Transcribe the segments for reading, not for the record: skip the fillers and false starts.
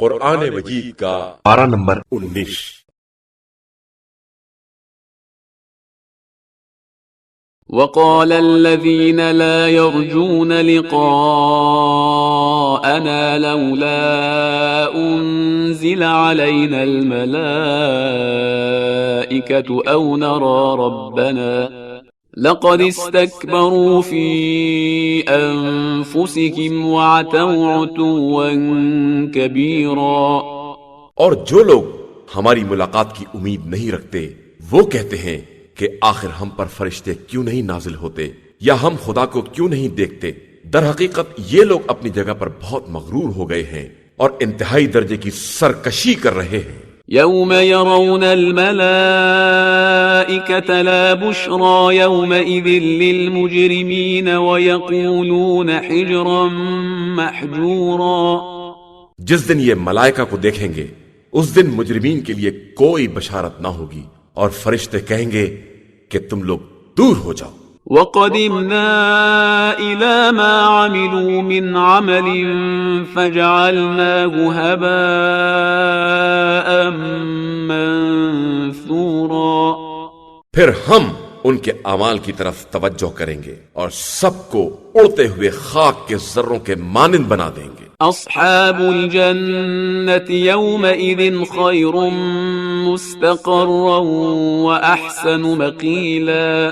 قرآن مجید کا پارہ نمبر 19۔ وقال الذين لا يرجون لقاءنا لولا أنزل علينا الملائكة أو نرى ربنا لقد استكبروا في أنفسهم وعتوا عتوا كبيرا۔ اور جو لوگ ہماری ملاقات کی امید نہیں رکھتے وہ کہتے ہیں کہ آخر ہم پر فرشتے کیوں نہیں نازل ہوتے یا ہم خدا کو کیوں نہیں دیکھتے۔ در حقیقت یہ لوگ اپنی جگہ پر بہت مغرور ہو گئے ہیں اور انتہائی درجے کی سرکشی کر رہے ہیں۔ يوم يرون الملائكة لا بشرى يومئذ للمجرمين ويقولون حجرا محجورا۔ جس دن یہ ملائکہ کو دیکھیں گے اس دن مجرمین کے لیے کوئی بشارت نہ ہوگی اور فرشتے کہیں گے کہ تم لوگ دور ہو جاؤ۔ وَقَدِمْنَا إِلَى مَا عَمِلُوا مِنْ عَمَلٍ فَجَعَلْنَاهُ هَبَاءً مَنْثُورًا۔ پھر ہم ان کے اعمال کی طرف توجہ کریں گے اور سب کو اڑتے ہوئے خاک کے ذروں کے مانند بنا دیں گے۔ أصحاب الجنة يومئذ خير مستقرا وأحسن مقيلا۔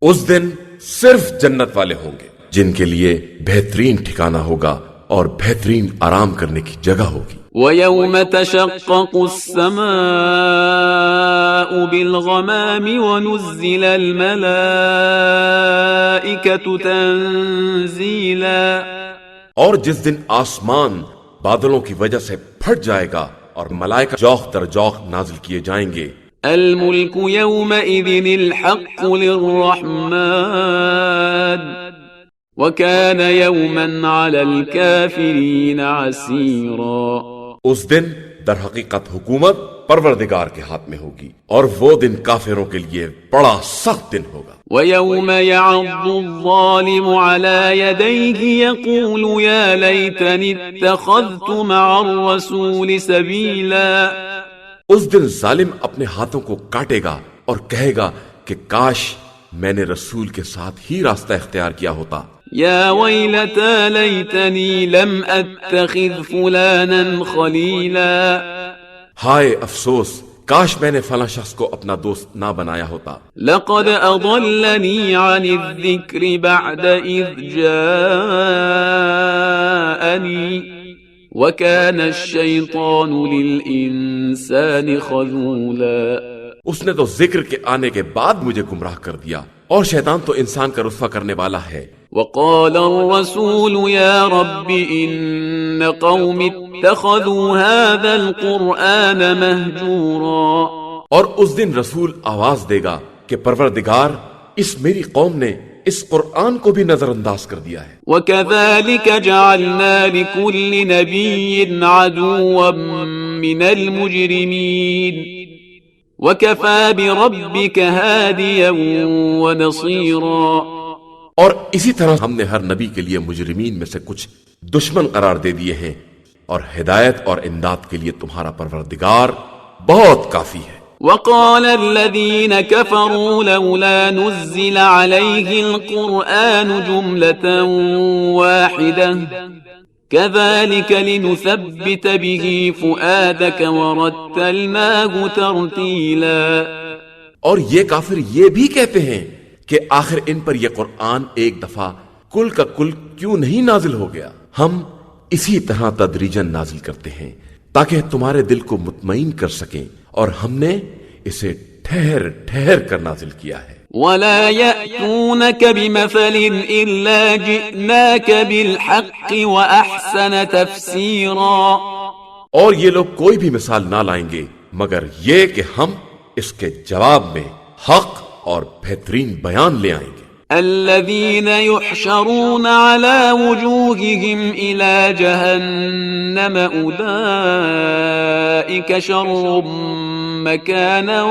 اس دن صرف جنت والے ہوں گے جن کے لیے بہترین ٹھکانہ ہوگا اور بہترین آرام کرنے کی جگہ ہوگی۔ وَيَوْمَ تَشَقَّقُ السَّمَاءُ بِالْغَمَامِ وَنُزِّلَ الْمَلَائِكَةُ تَنزِيلًا۔ اور جس دن آسمان بادلوں کی وجہ سے پھٹ جائے گا اور ملائکہ جوخ در جوخ نازل کیے جائیں گے۔ الملك يومئذ الحق للرحمن وكان يوما على الكافرين عسيرا۔ اس دن در حقیقت حکومت پروردگار کے ہاتھ میں ہوگی اور وہ دن کافروں کے لیے بڑا سخت دن ہوگا۔ وَيَوْمَ يَعَضُّ الظَّالِمُ عَلَى يَدَيْهِ يَقُولُ يَا لَيْتَنِي اتَّخَذْتُ مَعَ الرَّسُولِ سَبِيلًا۔ اس دن ظالم اپنے ہاتھوں کو کاٹے گا اور کہے گا کہ کاش میں نے رسول کے ساتھ ہی راستہ اختیار کیا ہوتا۔ یا ویلتا لیتنی لم اتخذ فلانا خلیلا۔ ہائے افسوس، کاش میں نے فلاں شخص کو اپنا دوست نہ بنایا ہوتا۔ لقد اضلنی عن الذکر بعد اذ جاءنی وَكَانَ الشَّيْطَانُ لِلْإِنسَانِ خَذُولًا۔ اس نے تو ذکر کے آنے کے بعد مجھے گمراہ کر دیا اور شیطان تو انسان کا رسوا کرنے والا ہے۔ وَقَالَ الرَّسُولُ يَا رَبِّ إِنَّ قَوْمِ اتَّخَذُوا هَذَا الْقُرْآنَ مَهْجُورًا۔ اور اس دن رسول آواز دے گا کہ پروردگار، اس میری قوم نے اس قرآن کو بھی نظر انداز کر دیا ہے۔ وَكَذَلِكَ جَعَلْنَا لِكُلِّ نَبِيٍّ عَدُوًّا مِّنَ الْمُجْرِمِينَ وَكَفَى بِرَبِّكَ هَادِيًا وَنَصِيرًا۔ اور اسی طرح ہم نے ہر نبی کے لیے مجرمین میں سے کچھ دشمن قرار دے دیے ہیں، اور ہدایت اور امداد کے لیے تمہارا پروردگار بہت کافی ہے۔ وقال الذين كفروا لولا نزل عليه القرآن جملة واحدة كذلك لنثبت به فؤادك ورتلناه ترتيلا۔ اور یہ کافر یہ بھی کہتے ہیں کہ آخر ان پر یہ قرآن ایک دفعہ کل کا کل کیوں نہیں نازل ہو گیا۔ ہم اسی طرح تدریجاً نازل کرتے ہیں تاکہ تمہارے دل کو مطمئن کر سکیں، اور ہم نے اسے ٹھہر ٹھہر کر نازل کیا ہے۔ وَلَا يَأْتُونَكَ بِمَثَلٍ إِلَّا جِئْنَاكَ بِالْحَقِّ وَأَحْسَنَ تَفْسِيرًا۔ اور یہ لوگ کوئی بھی مثال نہ لائیں گے مگر یہ کہ ہم اس کے جواب میں حق اور بہترین بیان لے آئیں گے۔ الذين يحشرون على وجوههم إلى جهنم أولئك شر مكانا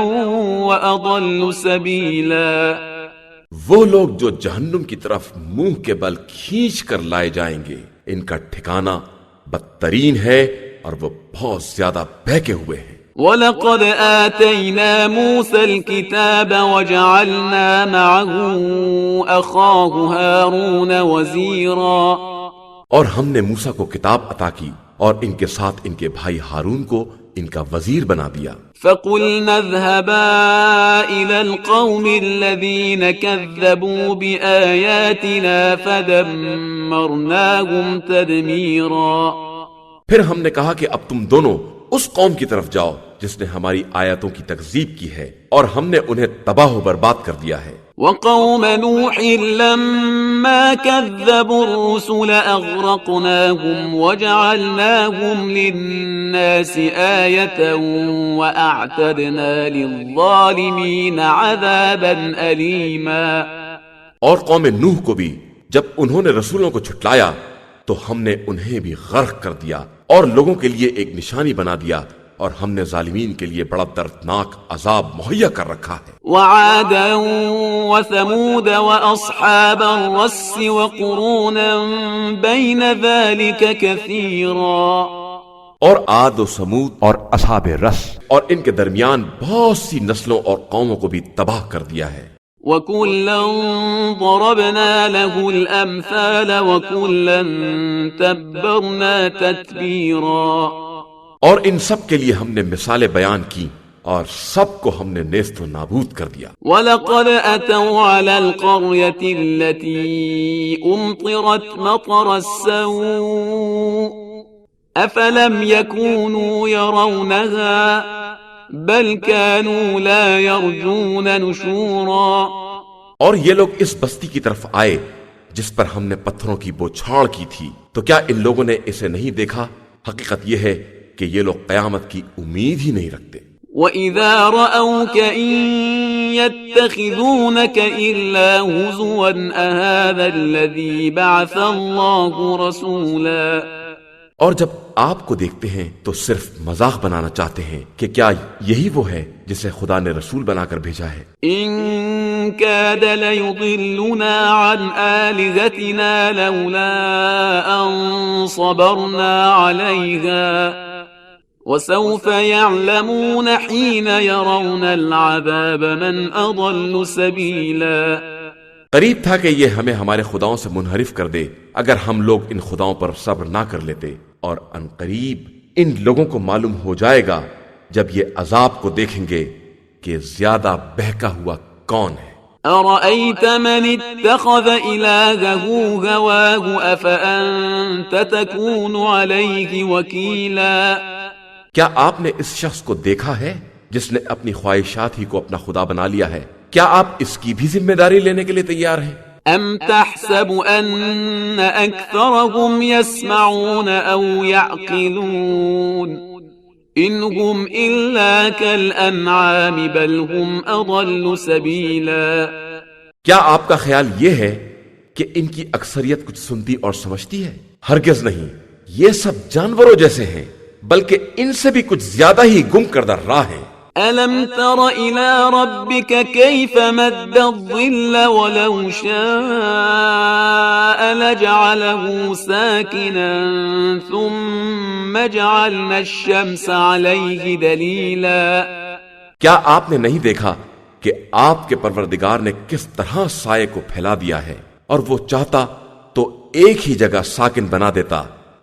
وأضل سبيلا۔ وہ لوگ جو جہنم کی طرف منہ کے بل کھینچ کر لائے جائیں گے، ان کا ٹھکانہ بدترین ہے اور وہ بہت زیادہ بہکے ہوئے ہیں۔ وَلَقَدْ آتَيْنَا مُوسَى الْكِتَابَ وَجَعَلْنَا مَعَهُ أَخَاهُ هَارُونَ وَزِيرًا، اور ہم نے موسیٰ کو کتاب عطا کی اور ان کے ساتھ ان کے بھائی ہارون کو ان کا وزیر بنا دیا۔ فَقُلْنَا اذْهَبَا إِلَى الْقَوْمِ الَّذِينَ كَذَّبُوا بِآيَاتِنَا فَدَمَّرْنَاهُمْ تَدْمِيرًا، پھر ہم نے کہا کہ اب تم دونوں اس قوم کی طرف جاؤ جس نے ہماری آیتوں کی تکذیب کی ہے، اور ہم نے انہیں تباہ و برباد کر دیا ہے۔ وَقَوْمَ نُوحٍ لَمَّا كَذَّبُوا الرُّسُلَ أَغْرَقْنَاهُمْ وَجَعَلْنَاهُمْ لِلنَّاسِ آيَةً وَأَعْتَدْنَا لِلظَّالِمِينَ عَذَابًا أَلِيمًا۔ اور قوم نوح کو بھی جب انہوں نے رسولوں کو جھٹلایا تو ہم نے انہیں بھی غرق کر دیا اور لوگوں کے لیے ایک نشانی بنا دیا، اور ہم نے ظالمین کے لیے بڑا دردناک عذاب مہیا کر رکھا ہے۔ وعادا وثمود واصحاب الرس وقرونا بين ذلك كثيرا، اور عاد و سمود اور اصحاب رس اور ان کے درمیان بہت سی نسلوں اور قوموں کو بھی تباہ کر دیا ہے۔ وكلا ضربنا له الامثال وكلا تبرنا تتبيرا، اور ان سب کے لیے ہم نے مثالیں بیان کی اور سب کو ہم نے نیست و نابود کر دیا۔ وَلَقَدْ أَتَوْا عَلَى الْقَرْيَةِ الَّتِي أُمْطِرَتْ مَطَرَ السَّوْءِ أَفَلَمْ يَكُونُوا يَرَوْنَهَا بَلْ كَانُوا لَا يَرْجُونَ نُشُورًا، اور یہ لوگ اس بستی کی طرف آئے جس پر ہم نے پتھروں کی بوچھاڑ کی تھی، تو کیا ان لوگوں نے اسے نہیں دیکھا؟ حقیقت یہ ہے کہ یہ لوگ قیامت کی امید ہی نہیں رکھتے۔ وَإِذَا رَأَوْكَ إِن يَتَّخِذُونَكَ إِلَّا هُزُوًا أَهَذَا الَّذِي بَعَثَ اللَّهُ رَسُولًا، اور جب آپ کو دیکھتے ہیں تو صرف مذاق بنانا چاہتے ہیں کہ کیا یہی وہ ہے جسے خدا نے رسول بنا کر بھیجا ہے۔ إِن كَادَ لَيُضِلُّنَا عَنْ آلِهَتِنَا لَوْلَا أَن صَبَرْنَا عَلَيْهَا وَسَوْفَ يَعْلَمُونَ حِينَ يَرَوْنَ الْعَذَابَ مَنْ أَضَلُّ سَبِيلًا۔ قریب تھا کہ یہ ہمیں ہمارے خداؤں سے منحرف کر دے اگر ہم لوگ ان خداؤں پر صبر نہ کر لیتے، اور ان قریب ان لوگوں کو معلوم ہو جائے گا جب یہ عذاب کو دیکھیں گے کہ زیادہ بہکا ہوا کون ہے۔ أَرَأَيْتَ مَنِ اتَّخَذَ إِلَٰهَهُ هَوَاهُ أَفَأَنتَ تَكُونُ عَلَيْهِ وَكِيلًا، کیا آپ نے اس شخص کو دیکھا ہے جس نے اپنی خواہشات ہی کو اپنا خدا بنا لیا ہے؟ کیا آپ اس کی بھی ذمہ داری لینے کے لیے تیار ہیں؟ أَمْ تَحْسَبُ أَنَّ أَكْثَرَهُمْ يَسْمَعُونَ أَوْ يَعْقِلُونَ إِنْ هُمْ إِلَّا كَالْأَنْعَامِ بَلْ هُمْ أَضَلُّ سَبِيلًا۔ کیا آپ کا خیال یہ ہے کہ ان کی اکثریت کچھ سنتی اور سمجھتی ہے؟ ہرگز نہیں، یہ سب جانوروں جیسے ہیں، بلکہ ان سے بھی کچھ زیادہ ہی گم کردہ راہ ہیں۔ أَلَمْ تَرَ إِلَى رَبِّكَ كَيْفَ مَدَّ الظِّلَّ وَلَوْ شَاءَ لَجَعَلَهُ سَاكِنًا ثُمَّ جَعَلْنَا الشَّمْسَ عَلَيْهِ دَلِيلًا، کیا آپ نے نہیں دیکھا کہ آپ کے پروردگار نے کس طرح سائے کو پھیلا دیا ہے، اور وہ چاہتا تو ایک ہی جگہ ساکن بنا دیتا،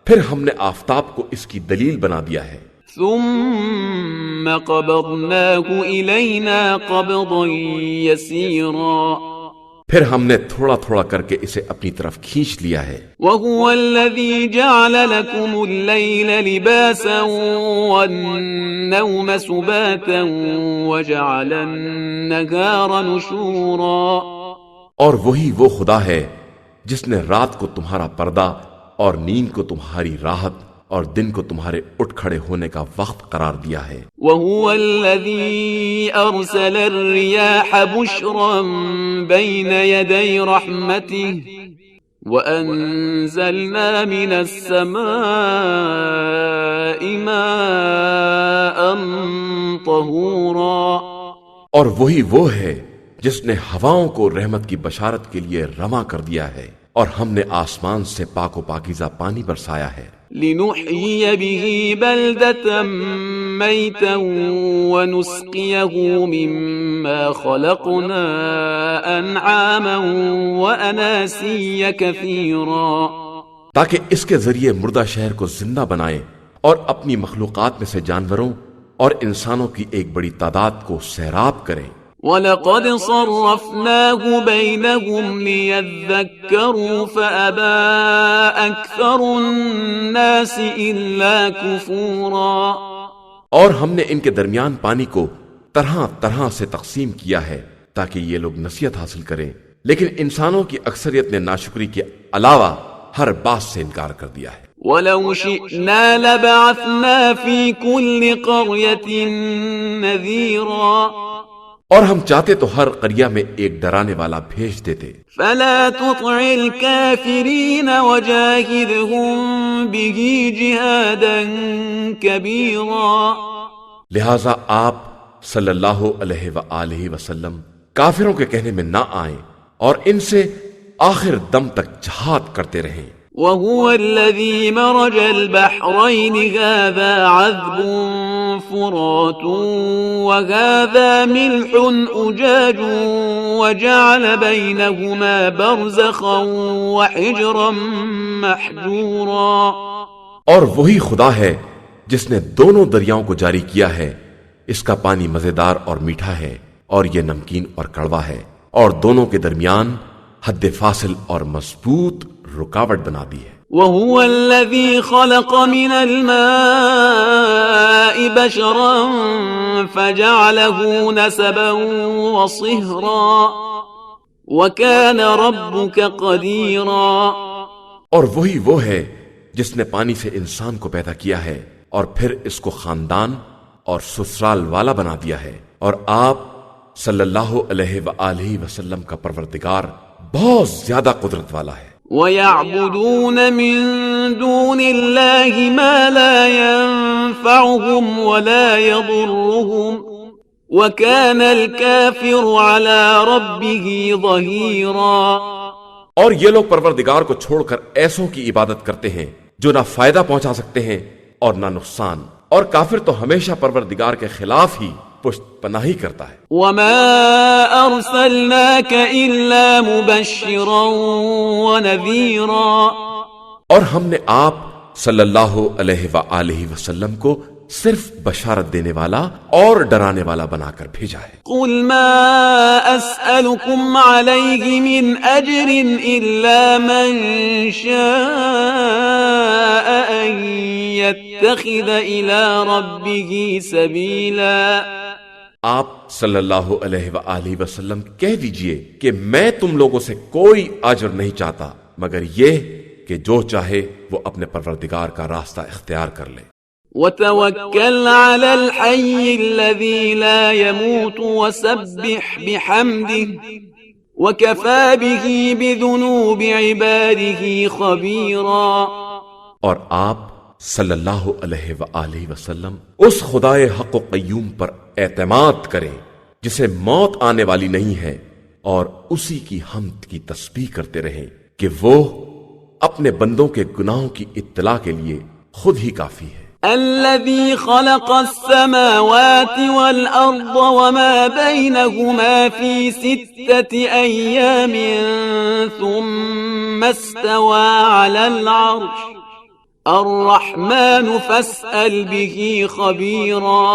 پھر ہم نے آفتاب کو اس کی دلیل بنا دیا ہے۔ ثُمَّ قَبَضْنَاهُ إِلَيْنَا قَبْضًا يَسِيرًا، پھر ہم نے تھوڑا تھوڑا کر کے اسے اپنی طرف کھینچ لیا ہے۔ وَهُوَ الَّذِي جَعَلَ لَكُمُ اللَّيْلَ لِبَاسًا وَالنَّوْمَ سُبَاتًا وَجَعَلَ النَّهَارَ نُشُورًا، اور وہی وہ خدا ہے جس نے رات کو تمہارا پردہ اور نیند کو تمہاری راحت اور دن کو تمہارے اٹھ کھڑے ہونے کا وقت قرار دیا ہے۔ وَهُوَ الَّذِي أَرْسَلَ الرِّيَاحَ بُشْرًا بَيْنَ يَدَيْ رَحْمَتِهِ وَأَنزَلْنَا مِنَ السَّمَاءِ مَاءً طَهُورًا، اور وہی وہ ہے جس نے ہواؤں کو رحمت کی بشارت کے لیے رواں کر دیا ہے، اور ہم نے آسمان سے پاک و پاکیزہ پانی برسایا ہے۔ لنحيي به بلدة ميتا ونسقيه مما خلقنا أنعاما وأناسيا كثيرا، تاکہ اس کے ذریعے مردہ شہر کو زندہ بنائیں اور اپنی مخلوقات میں سے جانوروں اور انسانوں کی ایک بڑی تعداد کو سیراب کریں۔ وَلَقَدْ صَرَّفْنَاهُ بَيْنَهُمْ لِيَذَّكَّرُوا فَأَبَى أَكْثَرُ النَّاسِ إِلَّا كُفُورًا، اور ہم نے ان کے درمیان پانی کو طرح طرح سے تقسیم کیا ہے تاکہ یہ لوگ نصیحت حاصل کریں، لیکن انسانوں کی اکثریت نے ناشکری کے علاوہ ہر بات سے انکار کر دیا ہے۔ وَلَوْ شِئْنَا لَبَعَثْنَا فِي كُلِّ قَرْيَةٍ نَذِيرًا، اور ہم چاہتے تو ہر قریہ میں ایک ڈرانے والا بھیج دیتے۔ فَلَا تُطِعِ الْكَافِرِينَ وَجَاهِدْهُمْ بِهِ جِهَادًا كَبِيرًا، لہٰذا آپ صلی اللہ علیہ وآلہ وسلم کافروں کے کہنے میں نہ آئیں اور ان سے آخر دم تک جہاد کرتے رہیں۔ وَهُوَ الَّذِي مَرَجَ الْبَحْرَيْنِ هَذَا عَذْبٌ فُرَاتٌ وَهَذَا مِلْحٌ أُجَاجٌ وَجَعَلَ بَيْنَهُمَا بَرْزَخًا وَحِجْرًا مَحْجُورًا، اور وہی خدا ہے جس نے دونوں دریاؤں کو جاری کیا ہے، اس کا پانی مزیدار اور میٹھا ہے اور یہ نمکین اور کڑوا ہے، اور دونوں کے درمیان حد فاصل اور مضبوط رکاوٹ بنا دی ہے۔ وَهُوَ الَّذِي خَلَقَ مِنَ الْمَاءِ بَشَرًا فَجَعَلَهُ نَسَبًا وَصِهْرًا وَكَانَ رَبُّكَ قَدِيرًا، اور وہی وہ ہے جس نے پانی سے انسان کو پیدا کیا ہے اور پھر اس کو خاندان اور سسرال والا بنا دیا ہے، اور آپ صلی اللہ علیہ وآلہ وسلم کا پروردگار بہت زیادہ قدرت والا ہے۔ وَيَعْبُدُونَ مِن دُونِ اللَّهِ مَا لَا يَنفَعُهُمْ وَلَا يَضُرُّهُمْ وَكَانَ الْكَافِرُ عَلَى رَبِّهِ ظَهِيرًا، اور یہ لوگ پروردگار کو چھوڑ کر ایسوں کی عبادت کرتے ہیں جو نہ فائدہ پہنچا سکتے ہیں اور نہ نقصان، اور کافر تو ہمیشہ پروردگار کے خلاف ہی پشت پناہی کرتا ہے۔ وَمَا أَرْسَلْنَاكَ إِلَّا مُبَشِّرًا وَنَذِيرًا، اور ہم نے آپ صلی اللہ علیہ وآلہ وسلم کو صرف بشارت دینے والا اور ڈرانے والا بنا کر بھیجا ہے۔ قُلْ مَا أَسْأَلُكُمْ عَلَيْهِ مِنْ أَجْرٍ إِلَّا مَنْ شَاءَ أَنْ يَتَّخِذَ إِلَى رَبِّهِ سَبِيلًا، آپ صلی اللہ علیہ وآلہ وسلم کہہ دیجئے کہ میں تم لوگوں سے کوئی اجر نہیں چاہتا مگر یہ کہ جو چاہے وہ اپنے پروردگار کا راستہ اختیار کر لے۔ وَتَوَكَّلْ عَلَى الْحَيِّ الَّذِي لَا يَمُوتُ وَسَبِّحْ بِحَمْدِهِ وَكَفَى بِهِ بِذُنُوبِ عِبَادِهِ خَبِيرًا، اور آپ صلی اللہ علیہ وآلہ وسلم اس خدائے حق و قیوم پر اعتماد کریں جسے موت آنے والی نہیں ہے، اور اسی کی حمد کی تسبیح کرتے رہیں کہ وہ اپنے بندوں کے گناہوں کی اطلاع کے لیے خود ہی کافی ہے۔ الذي خلق السماوات والأرض وما بينهما في 6 أيام ثم استوى على العرش الرحمن فاسأل به خبيرا،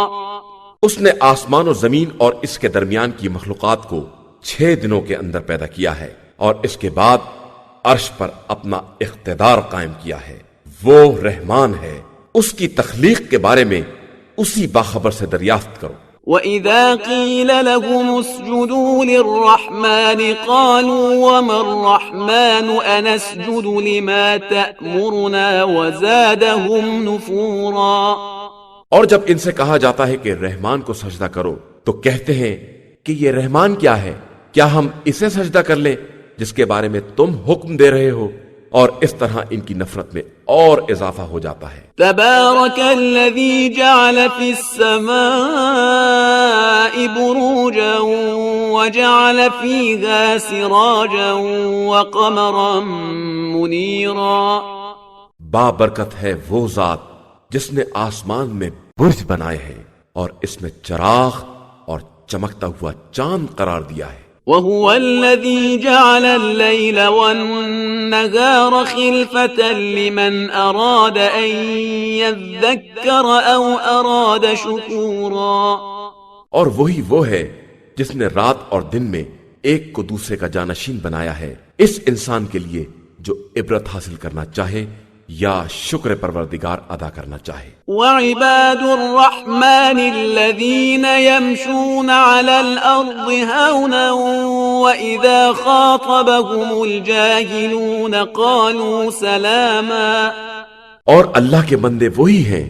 اس نے آسمان و زمین اور اس کے درمیان کی مخلوقات کو 6 دنوں کے اندر پیدا کیا ہے اور اس کے بعد عرش پر اپنا اقتدار قائم کیا ہے۔ وہ رحمان ہے، اس کی تخلیق کے بارے میں اسی باخبر سے دریافت کرو۔ وَإِذَا قِيلَ لَهُمُ اسْجُدُوا لِلرَّحْمَنِ قَالُوا وَمَا الرَّحْمَنُ أَنَسْجُدُ لِمَا تَأْمُرُنَا وَزَادَهُمْ نُفُورًا، اور جب ان سے کہا جاتا ہے کہ رحمان کو سجدہ کرو تو کہتے ہیں کہ یہ رحمان کیا ہے، کیا ہم اسے سجدہ کر لیں جس کے بارے میں تم حکم دے رہے ہو، اور اس طرح ان کی نفرت میں اور اضافہ ہو جاتا ہے۔ تبارك الذي جعل في السماء بروجا وجعل فيها سراجا وقمرا منيرا، بابرکت ہے وہ ذات جس نے آسمان میں برج بنائے ہیں اور اس میں چراغ اور چمکتا ہوا چاند قرار دیا ہے. وهو الذي جعل الليل والنهار خلفة لمن أراد أن يذكر أو أراد شكورا. اور وہی وہ ہے جس نے رات اور دن میں ایک کو دوسرے کا جانشین بنایا ہے اس انسان کے لیے جو عبرت حاصل کرنا چاہے یا شکر پروردگار ادا کرنا چاہے. وعباد الرحمن الذين يمشون على الأرض هونا وإذا خاطبهم الجاهلون قالوا سلاما. اور اللہ کے بندے وہی ہیں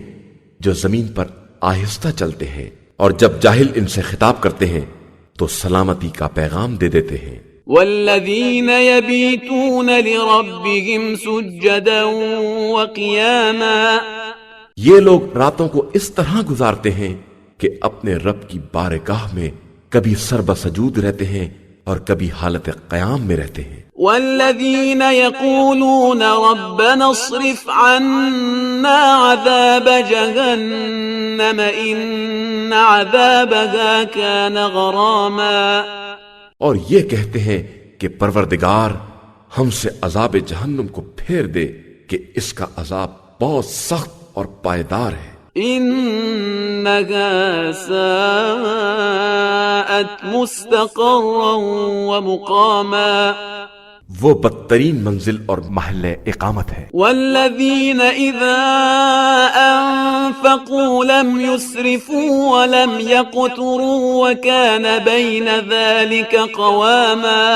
جو زمین پر آہستہ چلتے ہیں اور جب جاہل ان سے خطاب کرتے ہیں تو سلامتی کا پیغام دے دیتے ہیں. والذين يبيتون لربهم سجدا وقياما. یہ لوگ راتوں کو اس طرح گزارتے ہیں کہ اپنے رب کی بارگاہ میں کبھی سربہ سجود رہتے ہیں اور کبھی حالت قیام میں رہتے ہیں. والذين يقولون ربنا اصرف عنا عذاب جهنم إن عذابها كان غراما. اور یہ کہتے ہیں کہ پروردگار ہم سے عذاب جہنم کو پھیر دے کہ اس کا عذاب بہت سخت اور پائیدار ہے. إنها ساءت مستقرا ومقاما. وہ بدترین منزل اور محل اقامت ہے. والذین اذا انفقوا لم يسرفوا ولم يقتروا وكان بين ذلك قواما.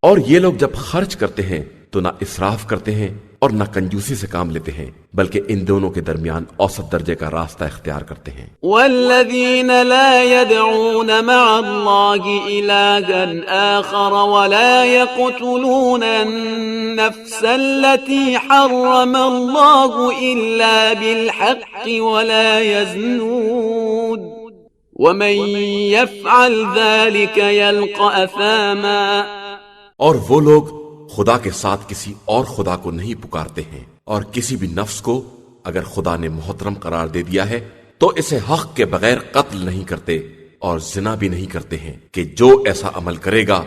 اور یہ لوگ جب خرچ کرتے ہیں تو نہ اسراف کرتے ہیں اور نہ کنجوسی سے کام لیتے ہیں بلکہ ان دونوں کے درمیان اوسط درجے کا راستہ اختیار کرتے ہیں. والذین لا يدعون مع الله إلها آخر ولا يقتلون النفس التي حرم الله إلا بالحق ولا يزنون ومن يفعل ذلك يلقى أثاما. اور وہ لوگ خدا کے ساتھ کسی اور خدا کو نہیں پکارتے ہیں اور کسی بھی نفس کو اگر خدا نے محترم قرار دے دیا ہے تو اسے حق کے بغیر قتل نہیں کرتے اور زنا بھی نہیں کرتے ہیں کہ جو ایسا عمل کرے گا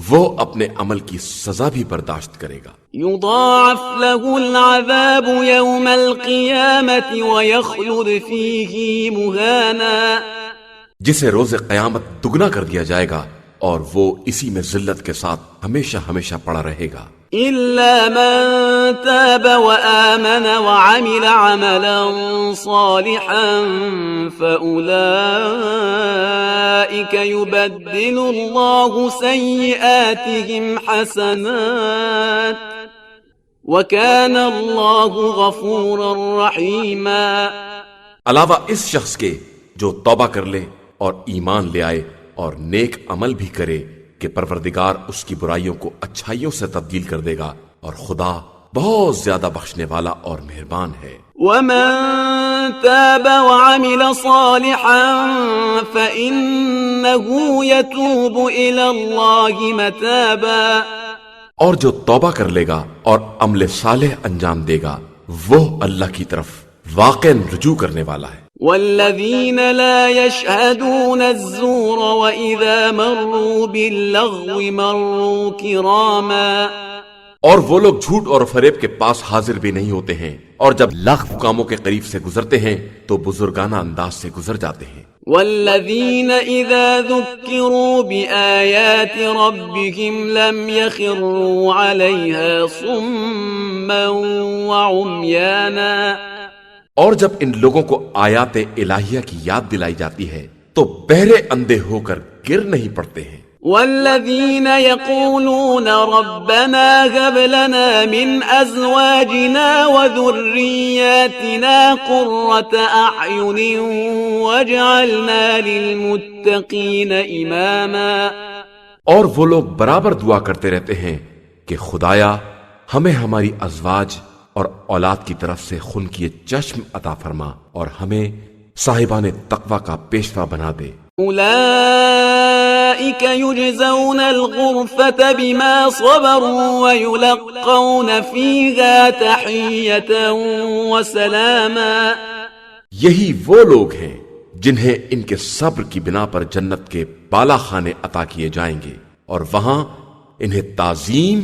وہ اپنے عمل کی سزا بھی برداشت کرے گا. يضاعف له العذاب يوم القيامة ويخلد فيه مهانا. جسے روز قیامت دگنا کر دیا جائے گا اور وہ اسی میں ذلت کے ساتھ ہمیشہ ہمیشہ پڑا رہے گا. إلا من تاب وآمن وعمل عملا صالحا فأولئك يبدل الله سيئاتهم حسنات وكان الله غفورا رحيما. علاوہ اس شخص کے جو توبہ کر لے اور ایمان لے آئے اور نیک عمل بھی کرے کہ پروردگار اس کی برائیوں کو اچھائیوں سے تبدیل کر دے گا اور خدا بہت زیادہ بخشنے والا اور مہربان ہے. ومن تاب وعمل صالحا فإنه يتوب إلى الله متابا. اور جو توبہ کر لے گا اور عمل صالح انجام دے گا وہ اللہ کی طرف واقعاً رجوع کرنے والا ہے. والذین لا يشهدون الزور وإذا مروا باللغو مروا کراما. اور وہ لوگ جھوٹ اور فریب کے پاس حاضر بھی نہیں ہوتے ہیں اور جب لغو کاموں کے قریب سے گزرتے ہیں تو بزرگانہ انداز سے گزر جاتے ہیں. والذین اذا ذکروا بآیات ربهم لم يخروا علیها صما وعميانا. اور جب ان لوگوں کو آیات الہیہ کی یاد دلائی جاتی ہے تو بہرے اندھے ہو کر گر نہیں پڑتے ہیں. والذین یقولون ربنا هب لنا من ازواجنا وذریاتنا قرة اعین واجعلنا للمتقین اماما. اور وہ لوگ برابر دعا کرتے رہتے ہیں کہ خدایا ہمیں ہماری ازواج اور اولاد کی طرف سے خون کیے چشم عطا فرما اور ہمیں صاحبان تقوی کا پیشوا بنا دے. أولئك يجزون الغرفة بما صبروا ويلقون فيها تحية وسلاما. یہی وہ لوگ ہیں جنہیں ان کے صبر کی بنا پر جنت کے بالا خانے عطا کیے جائیں گے اور وہاں انہیں تعظیم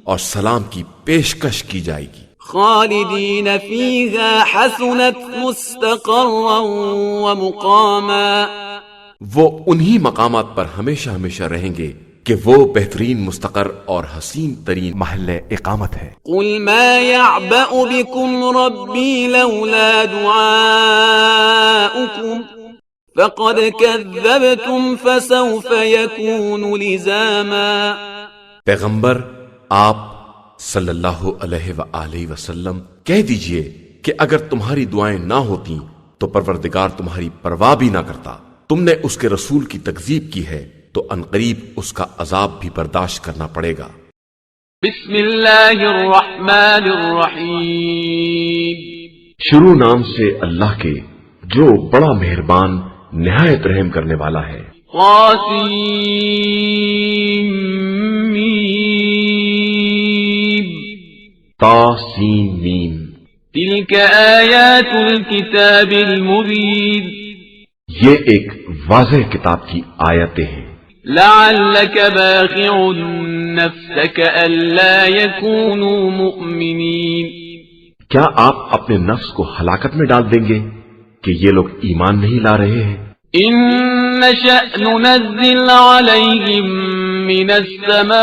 اور سلام کی پیشکش کی جائے گی. خالدین فیہا حسنت مستقرا ومقاما. وہ انہی مقامات پر ہمیشہ ہمیشہ رہیں گے کہ وہ بہترین مستقر اور حسین ترین محل اقامت ہے. قل ما يعبأ بكم ربی لولا دعاؤکم فقد كذبتم فسوف يكون لزاما. پیغمبر آپ صلی اللہ علیہ وآلہ وسلم کہہ دیجئے کہ اگر تمہاری دعائیں نہ ہوتیں تو پروردگار تمہاری پرواہ بھی نہ کرتا. تم نے اس کے رسول کی تکذیب کی ہے تو انقریب اس کا عذاب بھی برداشت کرنا پڑے گا. بسم اللہ الرحمن الرحیم. شروع نام سے اللہ کے جو بڑا مہربان نہایت رحم کرنے والا ہے. طاسیم میم. طاسیم میم. تلک آیات الکتاب المبین. یہ ایک واضح کتاب کی آیتیں ہیں. لعلک باخع نفسک الا یکونوا مؤمنین. کیا آپ اپنے نفس کو ہلاکت میں ڈال دیں گے کہ یہ لوگ ایمان نہیں لا رہے ہیں؟ ان نشأ ننزل علیہم من السماء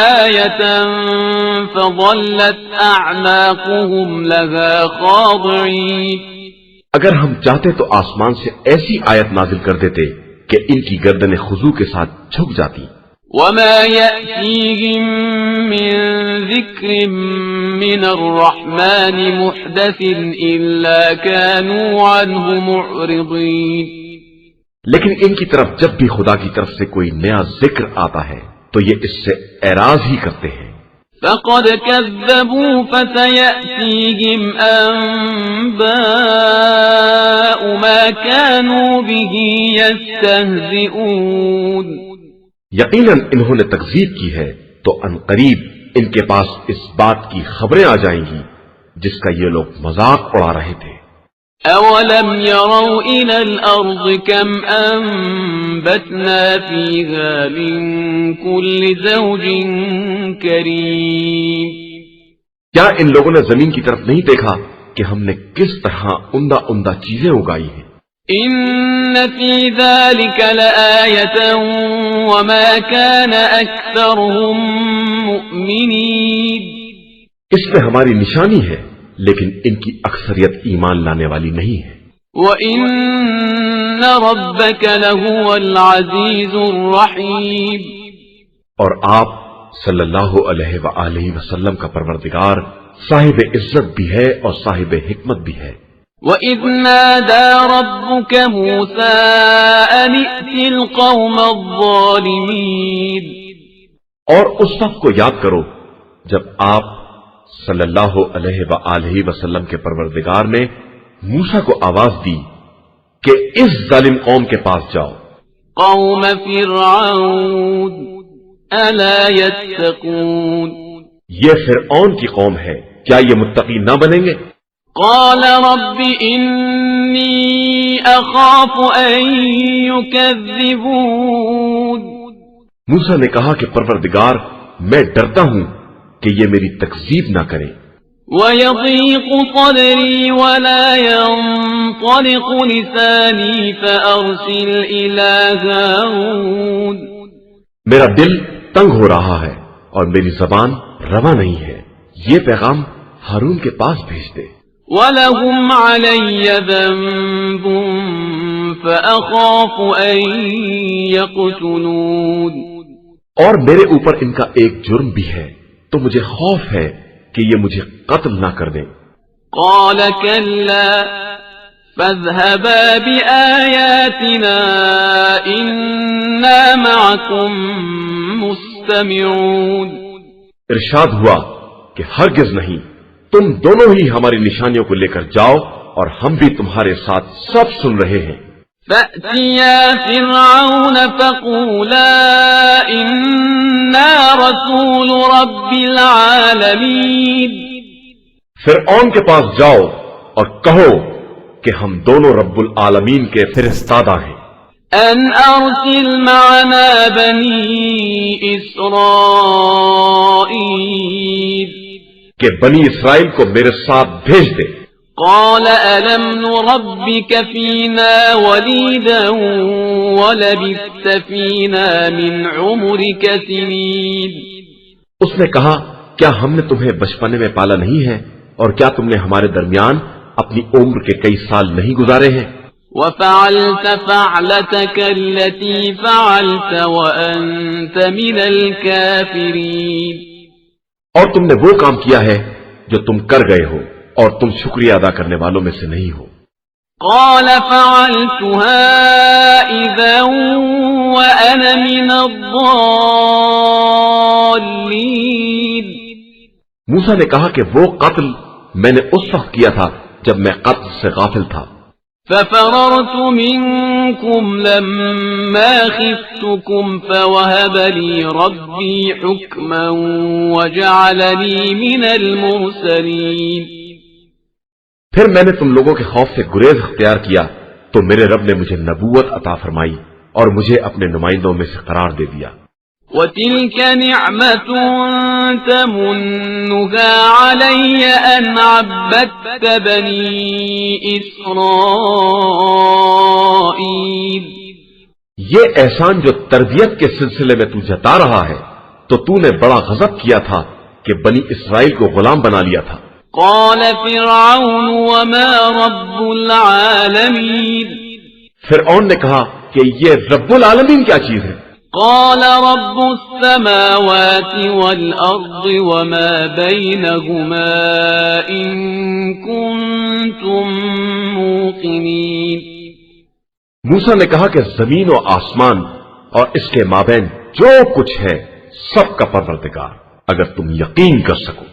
آیة فظلت اعناقهم لها خاضعین. اگر ہم چاہتے تو آسمان سے ایسی آیت نازل کر دیتے کہ ان کی گردنیں خضوع کے ساتھ جھک جاتی. وما يأتيهم من ذكر من الرحمن محدث إلا كانوا عنه معرضين. لیکن ان کی طرف جب بھی خدا کی طرف سے کوئی نیا ذکر آتا ہے تو یہ اس سے اعراض ہی کرتے ہیں. فقد كذبوا فسيأتيهم أنباء ما كانوا به يستهزئون. یقیناً انہوں نے تکذیب کی ہے تو عنقریب ان کے پاس اس بات کی خبریں آ جائیں گی جس کا یہ لوگ مذاق اڑا رہے تھے. اولم يروا الى الارض كم انبتنا فيها من كل زوج كريم. کیا ان لوگوں نے زمین کی طرف نہیں دیکھا کہ ہم نے کس طرح عمدہ عمدہ چیزیں اگائی ہیں؟ ان في ذلك لآية وما كان اكثرهم مؤمنين. اس میں ہماری نشانی ہے لیکن ان کی اکثریت ایمان لانے والی نہیں ہے. وَإِنَّ رَبَّكَ لَهُوَ الْعَزِيزُ الرَّحِيمُ. اور آپ صلی اللہ علیہ وآلہ وسلم کا پروردگار صاحب عزت بھی ہے اور صاحب حکمت بھی ہے. وَإِذْ نَادَى رَبُّكَ مُوسَىٰ أَنِ ائْتِ الْقَوْمَ الظَّالِمِينَ. اور اس وقت کو یاد کرو جب آپ صلی اللہ علیہ وآلہ وسلم کے پروردگار نے موسیٰ کو آواز دی کہ اس ظالم قوم کے پاس جاؤ. قوم فرعون الا يتقون. یہ فرعون کی قوم ہے، کیا یہ متقی نہ بنیں گے؟ قال رب انی اخاف ان يكذبون. موسیٰ نے کہا کہ پروردگار میں ڈرتا ہوں کہ یہ میری تکذیب نہ کریں. وَيَضِيقُ صَدْرِي وَلَا يَنطَلِقُ لِسَانِي فَأَرْسِلْ إِلَى هَارُونَ. میرا دل تنگ ہو رہا ہے اور میری زبان رواں نہیں ہے، یہ پیغام ہارون کے پاس بھیج دے. وَلَهُمْ عَلَيَّ ذَنبٌ فَأَخَافُ أَن يَقْتُلُونِ. اور میرے اوپر ان کا ایک جرم بھی ہے تو مجھے خوف ہے کہ یہ مجھے قتل نہ کر دیں. قال كلا فاذهبا بآياتنا إنا معكم مستمعون. ارشاد ہوا کہ ہرگز نہیں، تم دونوں ہی ہماری نشانیوں کو لے کر جاؤ اور ہم بھی تمہارے ساتھ سب سن رہے ہیں. فأتيا فرعون فقولا إنا رسول رب العالمين فرعون کے پاس جاؤ اور کہو کہ ہم دونوں رب العالمین کے فرستادہ ہیں، أن أرسل معنا بني إسرائيل کہ بنی اسرائیل کو میرے ساتھ بھیج دے۔ قال ألم نربك فينا وليدا ولبثت فينا من عمرك سنين اس نے کہا کیا ہم نے تمہیں بچپنے میں پالا نہیں ہے اور کیا تم نے ہمارے درمیان اپنی عمر کے کئی سال نہیں گزارے ہیں؟ وفعلت فعلتك التي فعلت وأنت من الكافرين اور تم نے وہ کام کیا ہے جو تم کر گئے ہو اور تم شکریہ ادا کرنے والوں میں سے نہیں ہو۔ قال فعلتها إذا وأنا من الضالين موسیٰ نے کہا کہ وہ قتل میں نے اس وقت کیا تھا جب میں قتل سے غافل تھا، ففررت منكم لما خفتكم فوهب لي ربي حكما وجعلني من المرسلين پھر میں نے تم لوگوں کے خوف سے گریز اختیار کیا تو میرے رب نے مجھے نبوت عطا فرمائی اور مجھے اپنے نمائندوں میں سے قرار دے دیا۔ وتلك نعمة تمنها علي أن عبدت بني إسرائيل یہ احسان جو تربیت کے سلسلے میں تو جتا رہا ہے تو تو نے بڑا غضب کیا تھا کہ بنی اسرائیل کو غلام بنا لیا تھا۔ قال فرعون وما رب العالمين فرعون نے کہا کہ یہ رب العالمین کیا چیز ہے؟ قال رب السماوات والأرض وما بينهما إن كنتم موقنين موسیٰ نے کہا کہ زمین و آسمان اور اس کے مابین جو کچھ ہے سب کا پروردگار اگر تم یقین کر سکو۔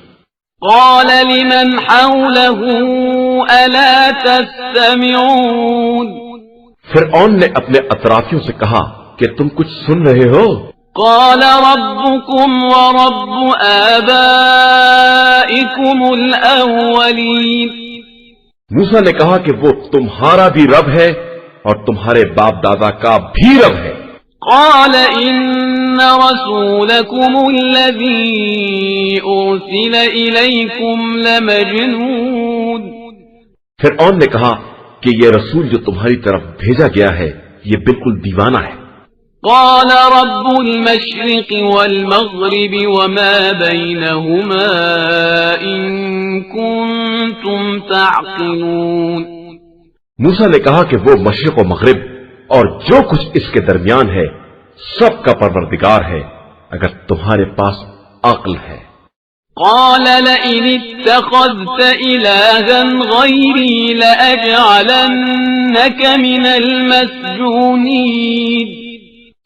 قال لمن حوله ألا تستمعون فرعون نے اپنے اطرافیوں سے کہا کہ تم کچھ سن رہے ہو؟ قال ربكم ورب آبائكم الأولين موسیٰ نے کہا کہ وہ تمہارا بھی رب ہے اور تمہارے باپ دادا کا بھی رب ہے۔ قال إن رسولكم الذي أرسل إليكم لمجنون فرعون نے کہا کہ یہ رسول جو تمہاری طرف بھیجا گیا ہے یہ بالکل دیوانہ ہے۔ قال رب المشرق والمغرب وما بينهما إن كنتم تعقلون موسیٰ نے کہا کہ وہ مشرق و مغرب اور جو کچھ اس کے درمیان ہے سب کا پروردگار ہے اگر تمہارے پاس عقل ہے۔ قال لئن اتخذت إلها غيري لأجعلنك من المسجونين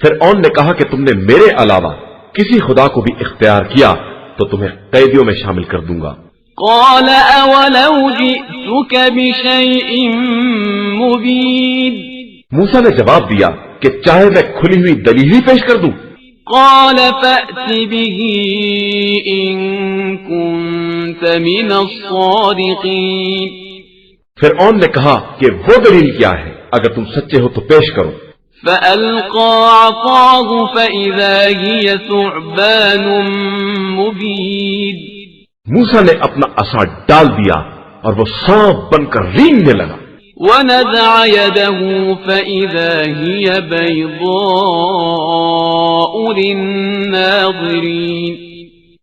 فرعون نے کہا کہ تم نے میرے علاوہ کسی خدا کو بھی اختیار کیا تو تمہیں قیدیوں میں شامل کر دوں گا۔ قال أولو جئتك بشيء مبين موسیٰ نے جواب دیا کہ چاہے میں کھلی ہوئی دلیل ہی پیش کر دوں۔ قال فأت به إن كنت من الصادقين فرعون نے کہا کہ وہ دلیل کیا ہے اگر تم سچے ہو تو پیش کرو۔ فألقى عصاه فإذا هي ثعبان مبين موسیٰ نے اپنا عصا ڈال دیا اور وہ سانپ بن کر رینگنے لگا۔ ونزع يده فإذا هي بيضاء للناظرين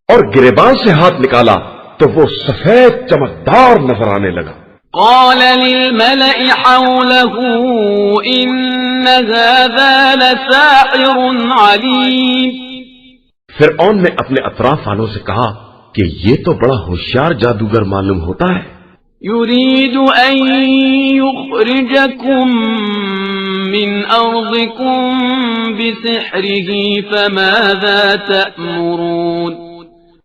اور گریبان سے ہاتھ نکالا تو وہ سفید چمکدار نظر آنے لگا۔ قال للملأ حوله إن هذا لساحر عليم فرعون نے اپنے اطراف والوں سے کہا کہ یہ تو بڑا ہوشیار جادوگر معلوم ہوتا ہے۔ يريد أن يخرجكم من أرضكم بسحره فماذا تأمرون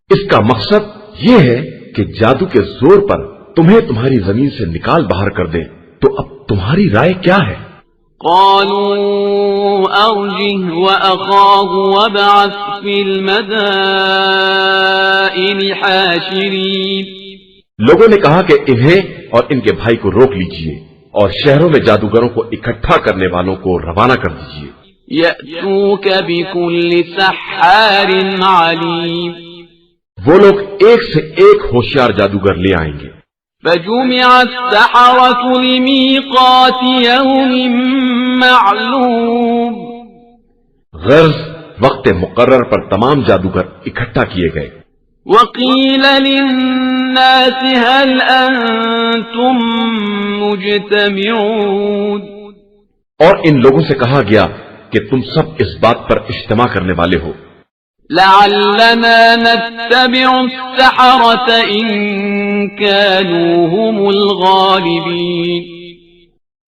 اس کا مقصد یہ ہے کہ جادو کے زور پر تمہیں تمہاری زمین سے نکال باہر کر دے، تو اب تمہاری رائے کیا ہے؟ قالوا أرجه وأخاه وابعث في المدائن حاشرين. لوگوں نے کہا کہ انہیں اور ان کے بھائی کو روک لیجئے اور شہروں میں جادوگروں کو اکٹھا کرنے والوں کو روانہ کر دیجئے. يأتوك بكل سحار عليم. وہ لوگ ایک سے ایک ہوشیار جادوگر لے آئیں گے. فجمع السحرة لميقات يوم معلوم. غرض وقت مقرر پر تمام جادوگر اکٹھا کیے گئے. وقيل للناس هل أنتم مجتمعون. اور ان لوگوں سے کہا گیا کہ تم سب اس بات پر اجتماع کرنے والے ہو. لعلنا نتبع السحرة إن كانوا هم الغالبين.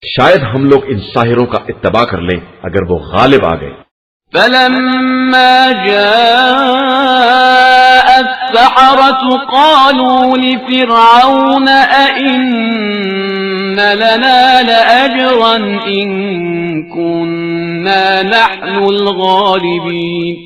شاید ہم لوگ ان ساحروں کا اتباع کر لیں اگر وہ غالب آ گئے. فلما جاء السحرة قالوا لفرعون أئن لنا لأجرا إن كنا نحن الغالبين.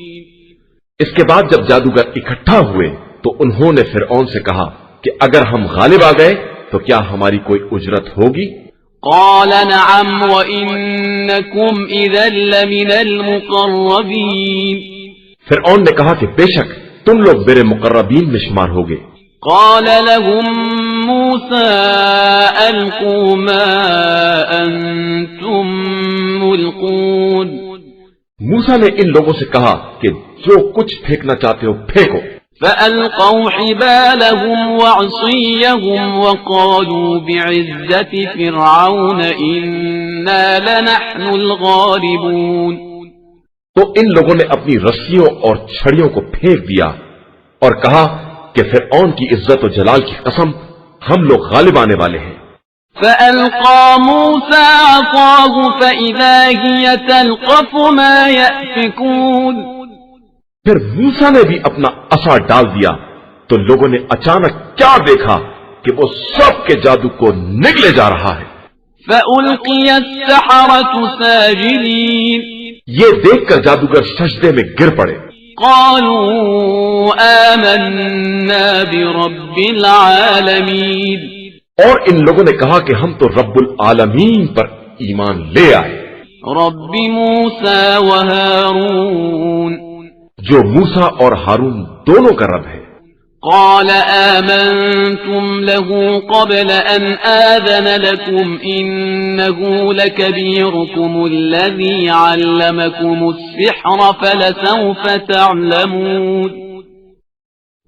اس کے بعد جب جادوگر اکٹھا ہوئے تو انہوں نے فرعون سے کہا کہ اگر ہم غالب آ گئے تو کیا ہماری کوئی اجرت ہوگی؟ قال نعم وإنكم إذا لمن المقربين. فرعون نے کہا کہ بے شک تم لوگ میرے مقربین میں شمار ہوگے. قال لهم موسى ألقوا ما أنتم ملقون. موسیٰ نے ان لوگوں سے کہا کہ جو کچھ پھینکنا چاہتے ہو پھینکو. فألقوا حبالهم وعصيهم وقالوا بعزة فرعون إنا لنحن الغالبون. تو ان لوگوں نے اپنی رسیوں اور چھڑیوں کو پھینک دیا اور کہا کہ فرعون کی عزت و جلال کی قسم ہم لوگ غالب آنے والے ہیں. فألقى موسى عصاه فإذا هي تلقف ما يأفكون. پھر موسیٰ نے بھی اپنا عصا ڈال دیا تو لوگوں نے اچانک کیا دیکھا کہ وہ سب کے جادو کو نگلے جا رہا ہے. فألقي السحرة ساجدين. یہ دیکھ کر جادوگر سجدے میں گر پڑے. قالوا آمنا برب العالمين. اور ان لوگوں نے کہا کہ ہم تو رب العالمین پر ایمان لے آئے. رب موسى وهارون. جو موسیٰ اور ہارون دونوں کا رب ہے. قال آمنتم له قبل أن آذن لكم إنه لكبيركم الذي علمكم السحر فلسوف تعلمون.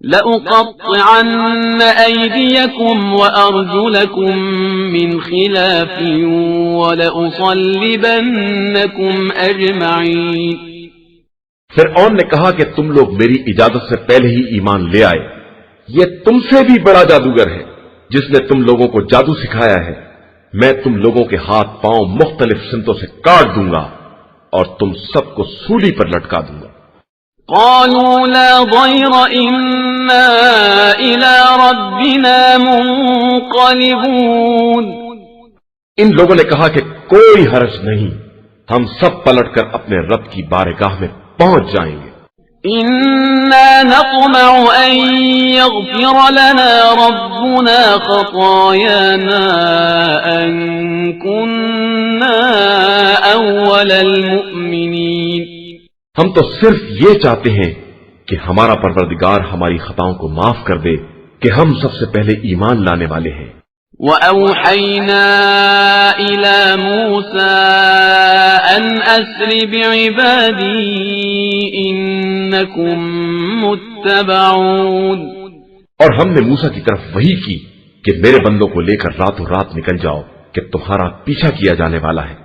لأقطعن أيديكم وأرجلكم من خلاف ولأصلبنكم أجمعين. فرعون نے کہا کہ تم لوگ میری اجازت سے پہلے ہی ایمان لے آئے. یہ تم سے بھی بڑا جادوگر ہے جس نے تم لوگوں کو جادو سکھایا ہے. میں تم لوگوں کے ہاتھ پاؤں مختلف سمتوں سے کاٹ دوں گا اور تم سب کو سولی پر لٹکا دوں گا. قالوا لا ضير إنا إلى ربنا منقلبون. ان لوگوں نے کہا کہ کوئی حرج نہیں، ہم سب پلٹ کر اپنے رب کی بارگاہ میں پہنچ جائیں گے. إنا نطمع أن يغفر لنا ربنا خطايانا أن كنا أول المؤمنين. ہم تو صرف یہ چاہتے ہیں کہ ہمارا پروردگار ہماری خطاؤں کو معاف کر دے کہ ہم سب سے پہلے ایمان لانے والے ہیں. وَأَوْحَيْنَا إِلَى مُوسَىٰ أَنْ أَسْرِ بِعِبَادِي إِنَّكُمْ مُتَّبَعُونَ. اور ہم نے موسیٰ کی طرف وحی کی کہ میرے بندوں کو لے کر راتوں رات نکل جاؤ کہ تمہارا پیچھا کیا جانے والا ہے.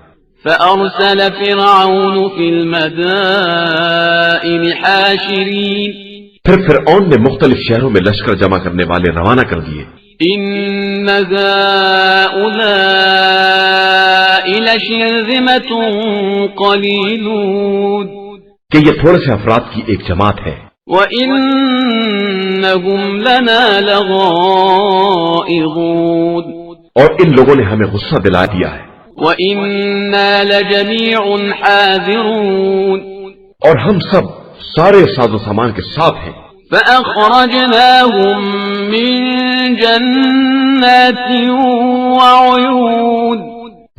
فَأَرْسَلَ فِرْعَوْنُ فِي الْمَدَائِنِ حَاشِرِينَ. پھر فرعون نے مختلف شہروں میں لشکر جمع کرنے والے روانہ کر دیے. إِنَّ هَٰؤُلَاءِ لَشِرْذِمَةٌ قَلِيلُونَ. کہ یہ تھوڑے سے افراد کی ایک جماعت ہے. وَإِنَّهُمْ لَنَا لَغَائِظُونَ. اور ان لوگوں نے ہمیں غصہ دلا دیا ہے. وَإِنَّا لَجَمِيعٌ حَاذِرُونَ اور ہم سب سارے ساز و سامان کے ساتھ ہیں۔ فَأَخْرَجْنَاهُمْ مِنْ جَنَّاتٍ وَعُيُونٍ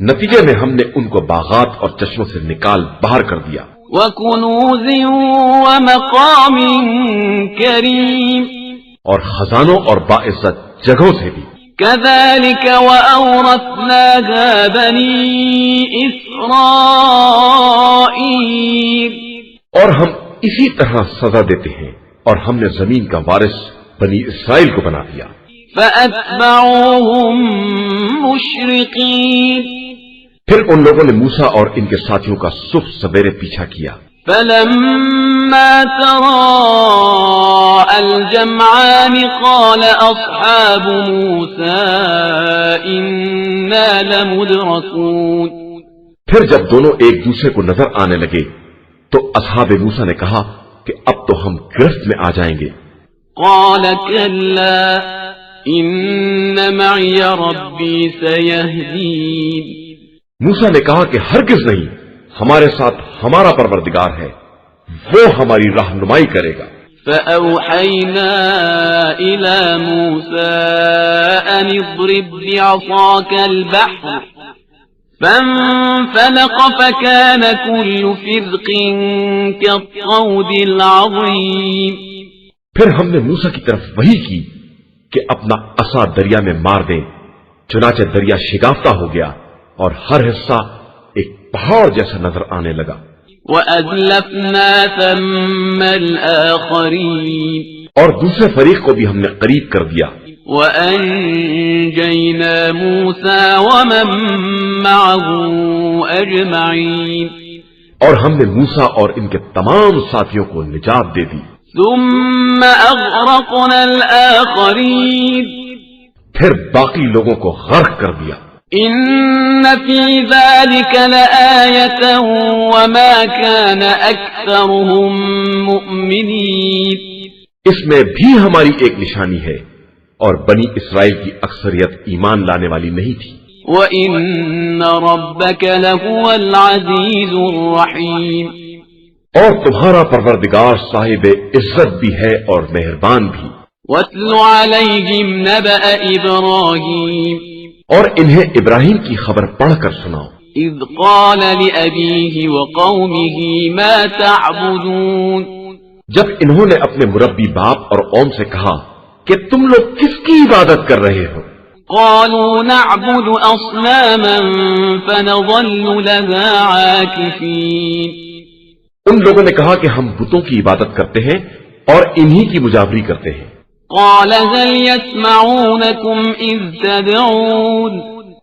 نتیجے میں ہم نے ان کو باغات اور چشموں سے نکال باہر کر دیا، وَكُنُوزٍ وَمَقَامٍ كَرِيمٍ اور خزانوں اور باعزت جگہوں سے بھی۔ كَذَلِكَ وَأَوْرَثْنَاهَا بَنِي إِسْرَائِيلَ اور ہم اسی طرح سزا دیتے ہیں، اور ہم نے زمین کا وارث بنی اسرائیل کو بنا دیا۔ فَأَتْبَعُوهُمْ مُشْرِقِينَ پھر ان لوگوں نے موسیٰ اور ان کے ساتھیوں کا صبح سویرے پیچھا کیا۔ فَلَمَّا تَرَاءَى الْجَمْعَانِ قَالَ أَصْحَابُ مُوسَىٰ إِنَّا لَمُدْرَكُونَ پھر جب دونوں ایک دوسرے کو نظر آنے لگے تو اصحاب موسیٰ نے کہا کہ اب تو ہم گرفت میں آ جائیں گے۔ قَالَ كَلَّا إِنَّ مَعِيَ رَبِّي سَيَهْدِينِ موسیٰ نے کہا کہ ہرگز نہیں، ہمارے ساتھ ہمارا پروردگار ہے، وہ ہماری رہنمائی کرے گا۔ فَأَوْحَيْنَا إِلَى مُوسَىٰ أَنِ اضْرِب بِّعَصَاكَ الْبَحْرَ فَانفَلَقَ فَكَانَ كُلُّ فِرْقٍ كَالطَّوْدِ الْعَظِيمِ پھر ہم نے موسیٰ کی طرف وحی کی کہ اپنا عصا دریا میں مار دیں، چنانچہ دریا شگافتہ ہو گیا اور ہر حصہ ایک پہاڑ جیسا نظر آنے لگا۔ وَأَزْلَفْنَا ثَمَّ الْآخَرِينَ اور دوسرے فریق کو بھی ہم نے قریب کر دیا۔ وَأَنجَيْنَا مُوسَىٰ وَمَن مَّعَهُ أَجْمَعِينَ اور ہم نے موسیٰ اور ان کے تمام ساتھیوں کو نجات دے دی۔ ثُمَّ أَغْرَقْنَا الْآخَرِينَ پھر باقی لوگوں کو غرق کر دیا۔ إِنَّ فِي ذَلِكَ لَآيَةً وَمَا كَانَ أَكْثَرُهُم مُؤْمِنِينَ اس میں بھی ہماری ایک نشانی ہے، اور بنی اسرائیل کی اکثریت ایمان لانے والی نہیں تھی۔ وَإِنَّ رَبَّكَ لَهُوَ الْعَزِيزُ الرَّحِيمُ اور تمہارا پروردگار صاحب عزت بھی ہے اور مہربان بھی۔ وَاتْلُ عَلَيْهِمْ نَبَأَ إِبْرَاهِيمَ اور انہیں ابراہیم کی خبر پڑھ کر سناؤ۔ إِذْ قَالَ لِأَبِيهِ وَقَوْمِهِ مَا تَعْبُدُونَ جب انہوں نے اپنے مربی باپ اور قوم سے کہا کہ تم لوگ کس کی عبادت کر رہے ہو؟ قَالُوا نَعْبُدُ أَصْنَامًا فَنَظَلُّ لَهَا عَاكِفِينَ ان لوگوں نے کہا کہ ہم بتوں کی عبادت کرتے ہیں اور انہی کی مجابری کرتے ہیں۔ قَالَ هَلْ يَسْمَعُونَكُمْ إِذْ تَدْعُونَ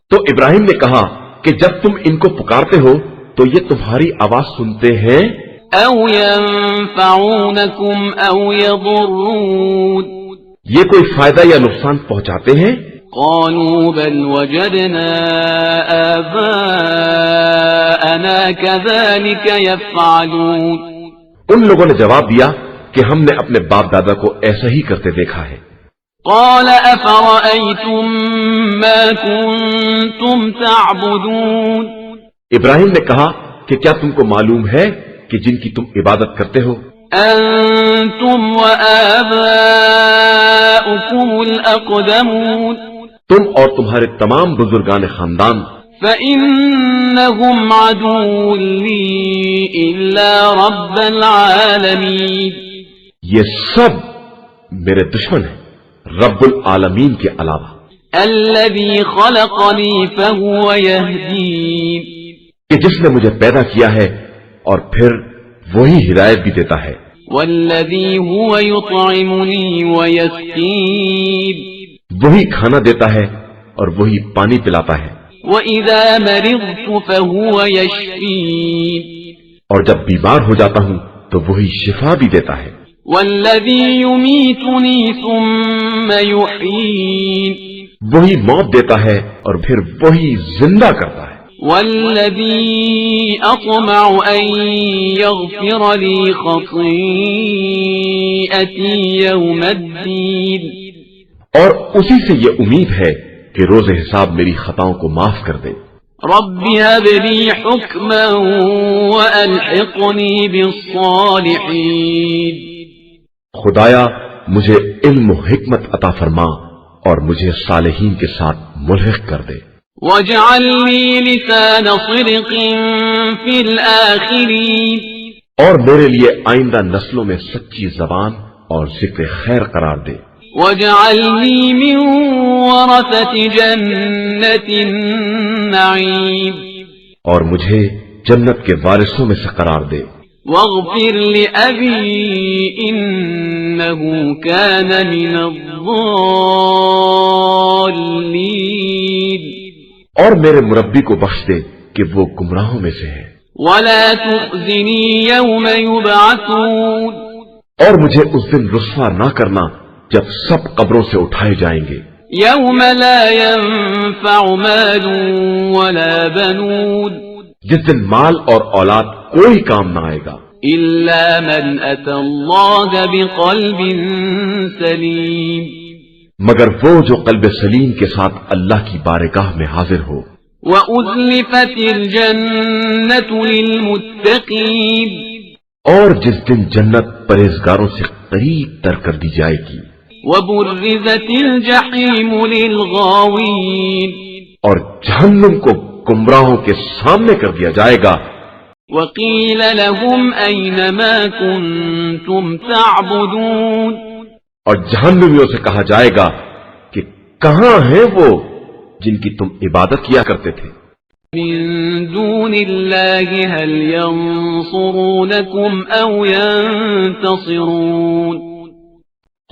تو ابراہیم نے کہا کہ جب تم ان کو پکارتے ہو تو یہ تمہاری آواز سنتے ہیں؟ أَوْ يَنفَعُونَكُمْ أَوْ يَضُرُّونَ یہ کوئی فائدہ یا نقصان پہنچاتے ہیں؟ قَالُوا بَلْ وَجَدْنَا آبَاءَنَا كَذَلِكَ يَفْعَلُونَ ان لوگوں نے جواب دیا کہ ہم نے اپنے باپ دادا کو ایسا ہی کرتے دیکھا ہے۔ قَالَ أَفَرَأَيْتُم مَّا كُنتُمْ تَعْبُدُونَ ابراہیم نے کہا کہ کیا تم کو معلوم ہے کہ جن کی تم عبادت کرتے ہو؟ أَنتُمْ وَآبَاؤُكُمُ الْأَقْدَمُونَ تم اور تمہارے تمام بزرگان خاندان۔ فَإِنَّهُمْ عَدُوٌّ لِّي إِلَّا رَبَّ الْعَالَمِينَ یہ سب میرے دشمن ہیں رب العالمین کے علاوہ، الَّذِي خَلَقَنِي فَهُوَ يَهْدِينِ کہ جس نے مجھے پیدا کیا ہے اور پھر وہی ہدایت بھی دیتا ہے۔ وَالَّذِي هُوَ يُطْعِمُنِي وَيَسْقِينِ وہی کھانا دیتا ہے اور وہی پانی پلاتا ہے۔ وَإِذَا مَرِضْتُ فَهُوَ يَشْفِينِ اور جب بیمار ہو جاتا ہوں تو وہی شفا بھی دیتا ہے۔ وَالَّذِي يُمِيتُنِي ثُمَّ يُحْيِينِ وہی موت دیتا ہے اور پھر وہی زندہ کرتا ہے۔ وَالَّذِي أَطْمَعُ أَن يَغْفِرَ لِي خَطِيئَتِي يَوْمَ الدِّينِ اور اسی سے یہ امید ہے کہ روز حساب میری خطاؤں کو معاف کر دے۔ رب هب لي حكما وألحقني بالصالحين. خدایا مجھے علم و حکمت عطا فرما اور مجھے صالحین کے ساتھ ملحق کر دے. واجعل لي لسان صدق في الآخرين. اور میرے لیے آئندہ نسلوں میں سچی زبان اور ذکر خیر قرار دے. واجعلني من ورثة جنة النعيم. اور مجھے جنت کے وارثوں میں سے قرار دے. واغفر لأبي إنه كان من الضالين. اور میرے مربی کو بخش دے کہ وہ گمراہوں میں سے ہے. ولا تخزني يوم يبعثون. اور مجھے اس دن رسوا نہ کرنا جب سب قبروں سے اٹھائے جائیں گے. يوم لا ينفع مال ولا بنون. جس دن مال اور اولاد کوئی کام نہ آئے گا. إلا من أتى الله بقلب سليم. مگر وہ جو قلب سلیم کے ساتھ اللہ کی بارگاہ میں حاضر ہو. وَأُزْلِفَتِ الْجَنَّةُ لِلْمُتَّقِينَ. اور جس دن جنت پرہیزگاروں سے قریب تر کر دی جائے گی. وَبُرِّزَتِ الْجَحِيمُ لِلْغَاوِينَ. اور جہنم کو گمراہوں کے سامنے کر دیا جائے گا. وَقِيلَ لَهُمْ أَيْنَ مَا كُنْتُمْ تَعْبُدُونَ. اور جہنمیوں سے کہا جائے گا کہ کہاں ہیں وہ جن کی تم عبادت کیا کرتے تھے. من دون الله هل ينصرونكم أو ينتصرون.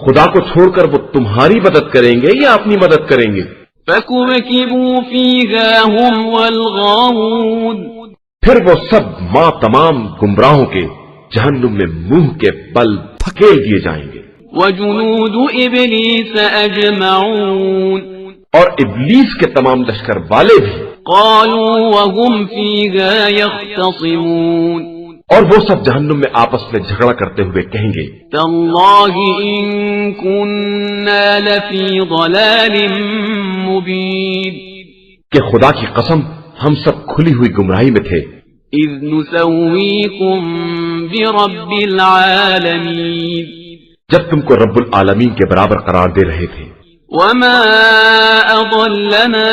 خدا کو چھوڑ کر وہ تمہاری مدد کریں گے یا اپنی مدد کریں گے. فَكُبْكِبُوا فِيهَا هُمْ وَالْغَاوُونَ. پھر وہ سب ماں تمام گمراہوں کے جہنم میں منہ کے بل دھکیل دیے جائیں گے. وَجُنُودُ إِبْلِيسَ أَجْمَعُونَ. اور ابلیس کے تمام لشکر والے بھی. قالوا وهم فيها يختصمون. اور وہ سب جہنم میں آپس میں جھگڑا کرتے ہوئے کہیں گے تالله إن كنا لفي ضلال مبين. کہ خدا کی قسم ہم سب کھلی ہوئی گمراہی میں تھے. إذ نسويكم برب العالمين. جب تم کو رب العالمین کے برابر قرار دے رہے تھے. وما أضلنا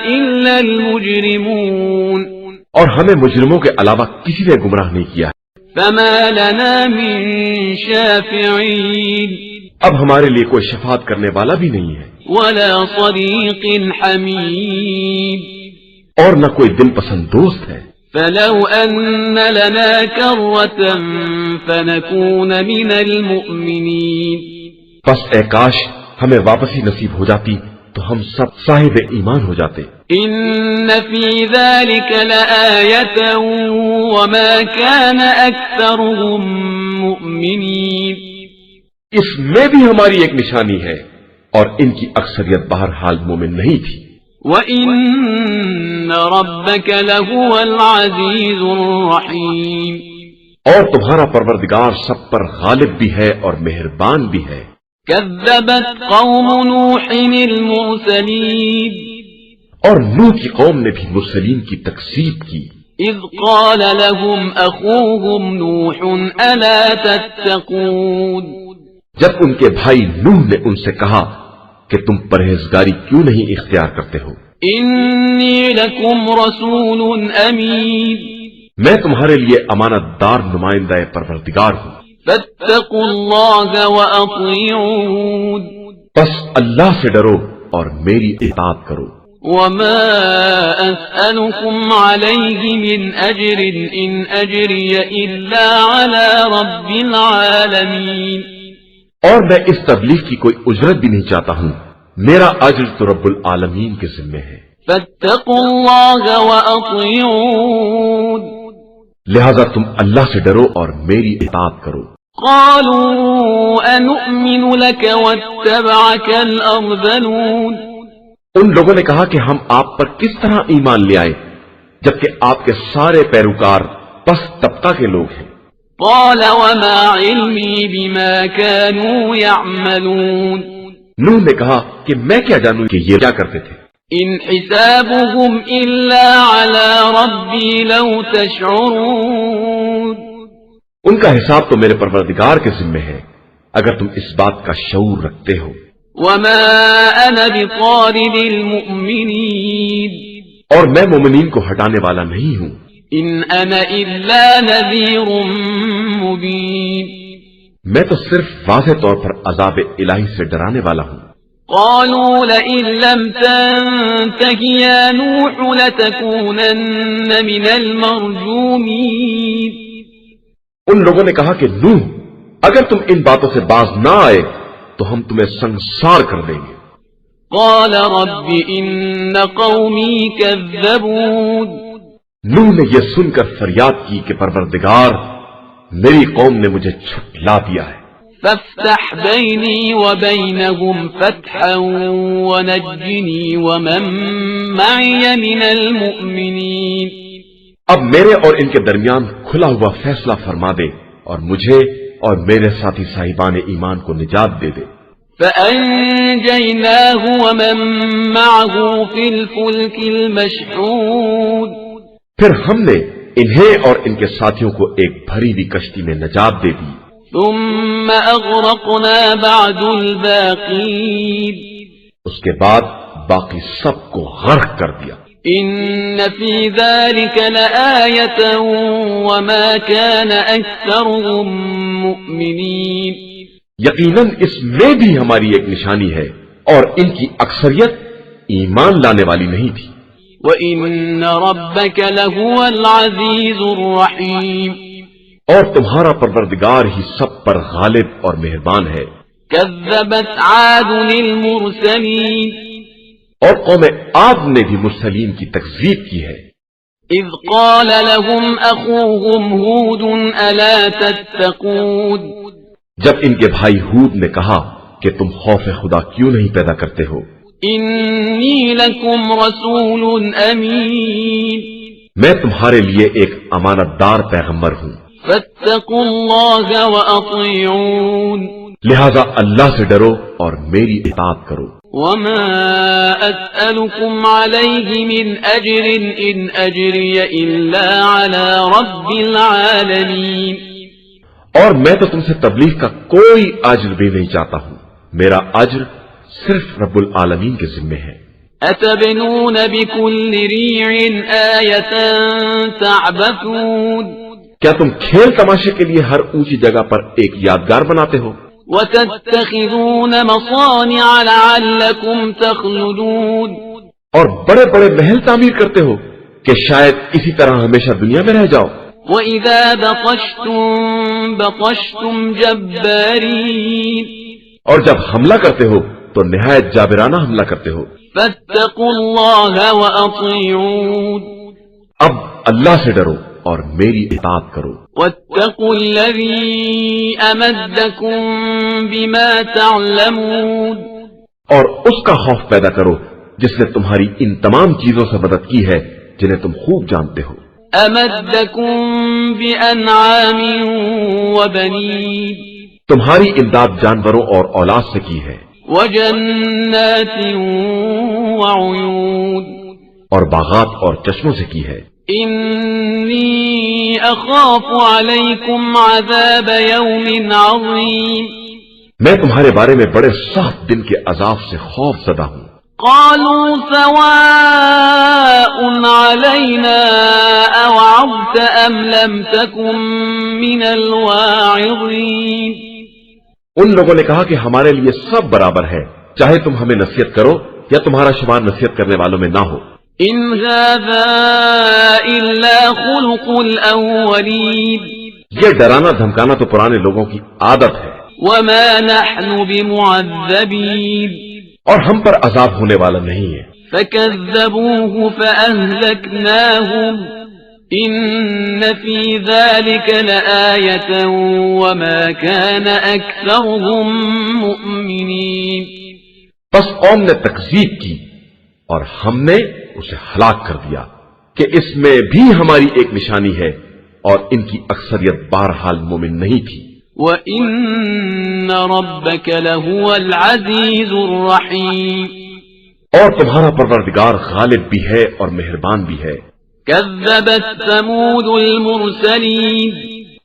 إلا المجرمون. اور ہمیں مجرموں کے علاوہ کسی نے گمراہ نہیں کیا. فما لنا من شافعين. اب ہمارے لیے کوئی شفاعت کرنے والا بھی نہیں ہے. ولا صديق حميم. اور نہ کوئی دل پسند دوست ہے. فلو أن لنا كرة فنكون من المؤمنين. بس اے کاش ہمیں واپسی نصیب ہو جاتی تو ہم سب صاحب ایمان ہو جاتے. إن في ذلك لآية وما كان أكثرهم مؤمنين. اس میں بھی ہماری ایک نشانی ہے اور ان کی اکثریت بہرحال مومن نہیں تھی. وَإِنَّ رَبَّكَ لَهُوَ الْعَزِيزُ الرَّحِيمُ. اور تمہارا پروردگار سب پر غالب بھی ہے اور مہربان بھی ہے. كذبت قوم نوح المرسلين. اور نوح کی قوم نے بھی مرسلین کی تکذیب کی. إذ قال لهم أخوهم نوح ألا تتقون. جب ان کے بھائی نوح نے ان سے کہا کہ تم پرہیزگاری کیوں نہیں اختیار کرتے ہو. إني لكم رسول أمين. میں تمہارے لیے امانت دار نمائندہ پروردگار ہوں. فاتقوا الله وأطيعون. بس اللہ سے ڈرو اور میری اطاعت کرو. وما أسألكم عليه من أجر إن أجري إلا على رب العالمين. اور میں اس تبلیغ کی کوئی اجرت بھی نہیں چاہتا ہوں. میرا اجر تو رب العالمین کے ذمے ہے. فاتقوا الله وأطيعون. لہذا تم اللہ سے ڈرو اور میری اطاعت کرو. قالوا أنؤمن لك واتبعك الأرذلون. ان لوگوں نے کہا کہ ہم آپ پر کس طرح ایمان لے آئے جبکہ آپ کے سارے پیروکار پست طبقہ کے لوگ ہیں. قال وما علمي بما كانوا يعملون. نوح نے کہا کہ میں کیا جانوں کہ یہ کیا کرتے تھے. إن حسابهم إلا على ربي لو تشعرون ان کا حساب تو میرے پروردگار کے ذمے ہے اگر تم اس بات کا شعور رکھتے ہو. وما أنا بطارد المؤمنين اور میں مومنین کو ہٹانے والا نہیں ہوں. إن أنا إلا نذير مبين میں تو صرف واضح طور پر عذاب الہی سے ڈرانے والا ہوں. قالوا لئن لم تنته يا نوح لتكونن من المرجومين ان لوگوں نے کہا کہ نوح اگر تم ان باتوں سے باز نہ آئے تو ہم تمہیں سنسار کر دیں گے. قال رب إن قومي كذبون نوح نے یہ سن کر فریاد کی کہ پروردگار میری قوم نے مجھے جھٹلا دیا ہے. فافتح بيني وبينهم فتحا ونجني ومن معي من المؤمنين اب میرے اور ان کے درمیان کھلا ہوا فیصلہ فرما دے اور مجھے اور میرے ساتھی صاحبان ایمان کو نجات دے دے. فأنجيناه ومن معه في الفلك المشحون پھر ہم نے انہیں اور ان کے ساتھیوں کو ایک بھری ہوئی کشتی میں نجات دے دی. ثم أغرقنا بعد الباقين اس کے بعد باقی سب کو غرق کر دیا. إن في ذلك لآية وما كان أكثرهم مؤمنين یقیناً اس میں بھی ہماری ایک نشانی ہے اور ان کی اکثریت ایمان لانے والی نہیں تھی. وَإِنَّ رَبَّكَ لَهُوَ الْعَزِيزُ الرَّحِيمُ اور تمہارا پروردگار ہی سب پر غالب اور مہربان ہے. كذبت عاد المرسلين اور قوم عاد نے بھی مرسلین کی تکذیب کی ہے. إذ قال لهم أخوهم هود ألا تتقون جب ان کے بھائی ہود نے کہا کہ تم خوف خدا کیوں نہیں پیدا کرتے ہو. إني لكم رسول أمين میں تمہارے لیے ایک امانت دار پیغمبر ہوں. فاتقوا الله وأطيعون لہذا اللہ سے ڈرو اور میری اطاعت کرو. وما أسألكم عليه من أجر إن أجري إلا على رب العالمين اور میں تو تم سے تبلیغ کا کوئی اجر بھی نہیں چاہتا ہوں. میرا اجر صرف رب العالمین کے ذمے ہے. أتبنون بكل ريع آية تعبثون کیا تم کھیل تماشے کے لیے ہر اونچی جگہ پر ایک یادگار بناتے ہو وتتخذون مصانع لعلكم تخلدون اور بڑے بڑے محل تعمیر کرتے ہو کہ شاید اسی طرح ہمیشہ دنیا میں رہ جاؤ. وإذا بطشتم جبارين اور جب حملہ کرتے ہو تو نہایت جابرانہ حملہ کرتے ہو. فاتقوا الله وأطيعون اب اللہ سے ڈرو اور میری اطاعت کرو. واتقوا الذي أمدكم بما تعلمون اور اس کا خوف پیدا کرو جس نے تمہاری ان تمام چیزوں سے مدد کی ہے جنہیں تم خوب جانتے ہو. أمدكم بأنعام وبنين تمہاری امداد جانوروں اور اولاد سے کی ہے وجنات وعيون اور باغات اور چشموں سے کی ہے. إني أخاف عليكم عذاب يوم عظيم میں تمہارے بارے میں بڑے سخت دن کے عذاب سے خوف زدہ ہوں. قالوا سواء علينا أوعظت أم لم تكن من الواعظين ان لوگوں نے کہا کہ ہمارے لیے سب برابر ہے چاہے تم ہمیں نصیحت کرو یا تمہارا شمار نصیحت کرنے والوں میں نہ ہو. إن هذا إلا خلق الأولين یہ ڈرانا دھمکانا تو پرانے لوگوں کی عادت ہے وما نحن بمعذبين اور ہم پر عذاب ہونے والا نہیں ہے. فكذبوه فأهلكناهم إن في ذلك لآية وما كان أكثرهم مؤمنين بس قوم نے تکذیب کی اور ہم نے اسے ہلاک کر دیا کہ اس میں بھی ہماری ایک نشانی ہے اور ان کی اکثریت بہرحال مومن نہیں تھی. وَإِنَّ رَبَّكَ لَهُوَ الْعَزِيزُ الرَّحِيمُ اور تمہارا پروردگار غالب بھی ہے اور مہربان بھی ہے۔ كذبت ثمود المرسلين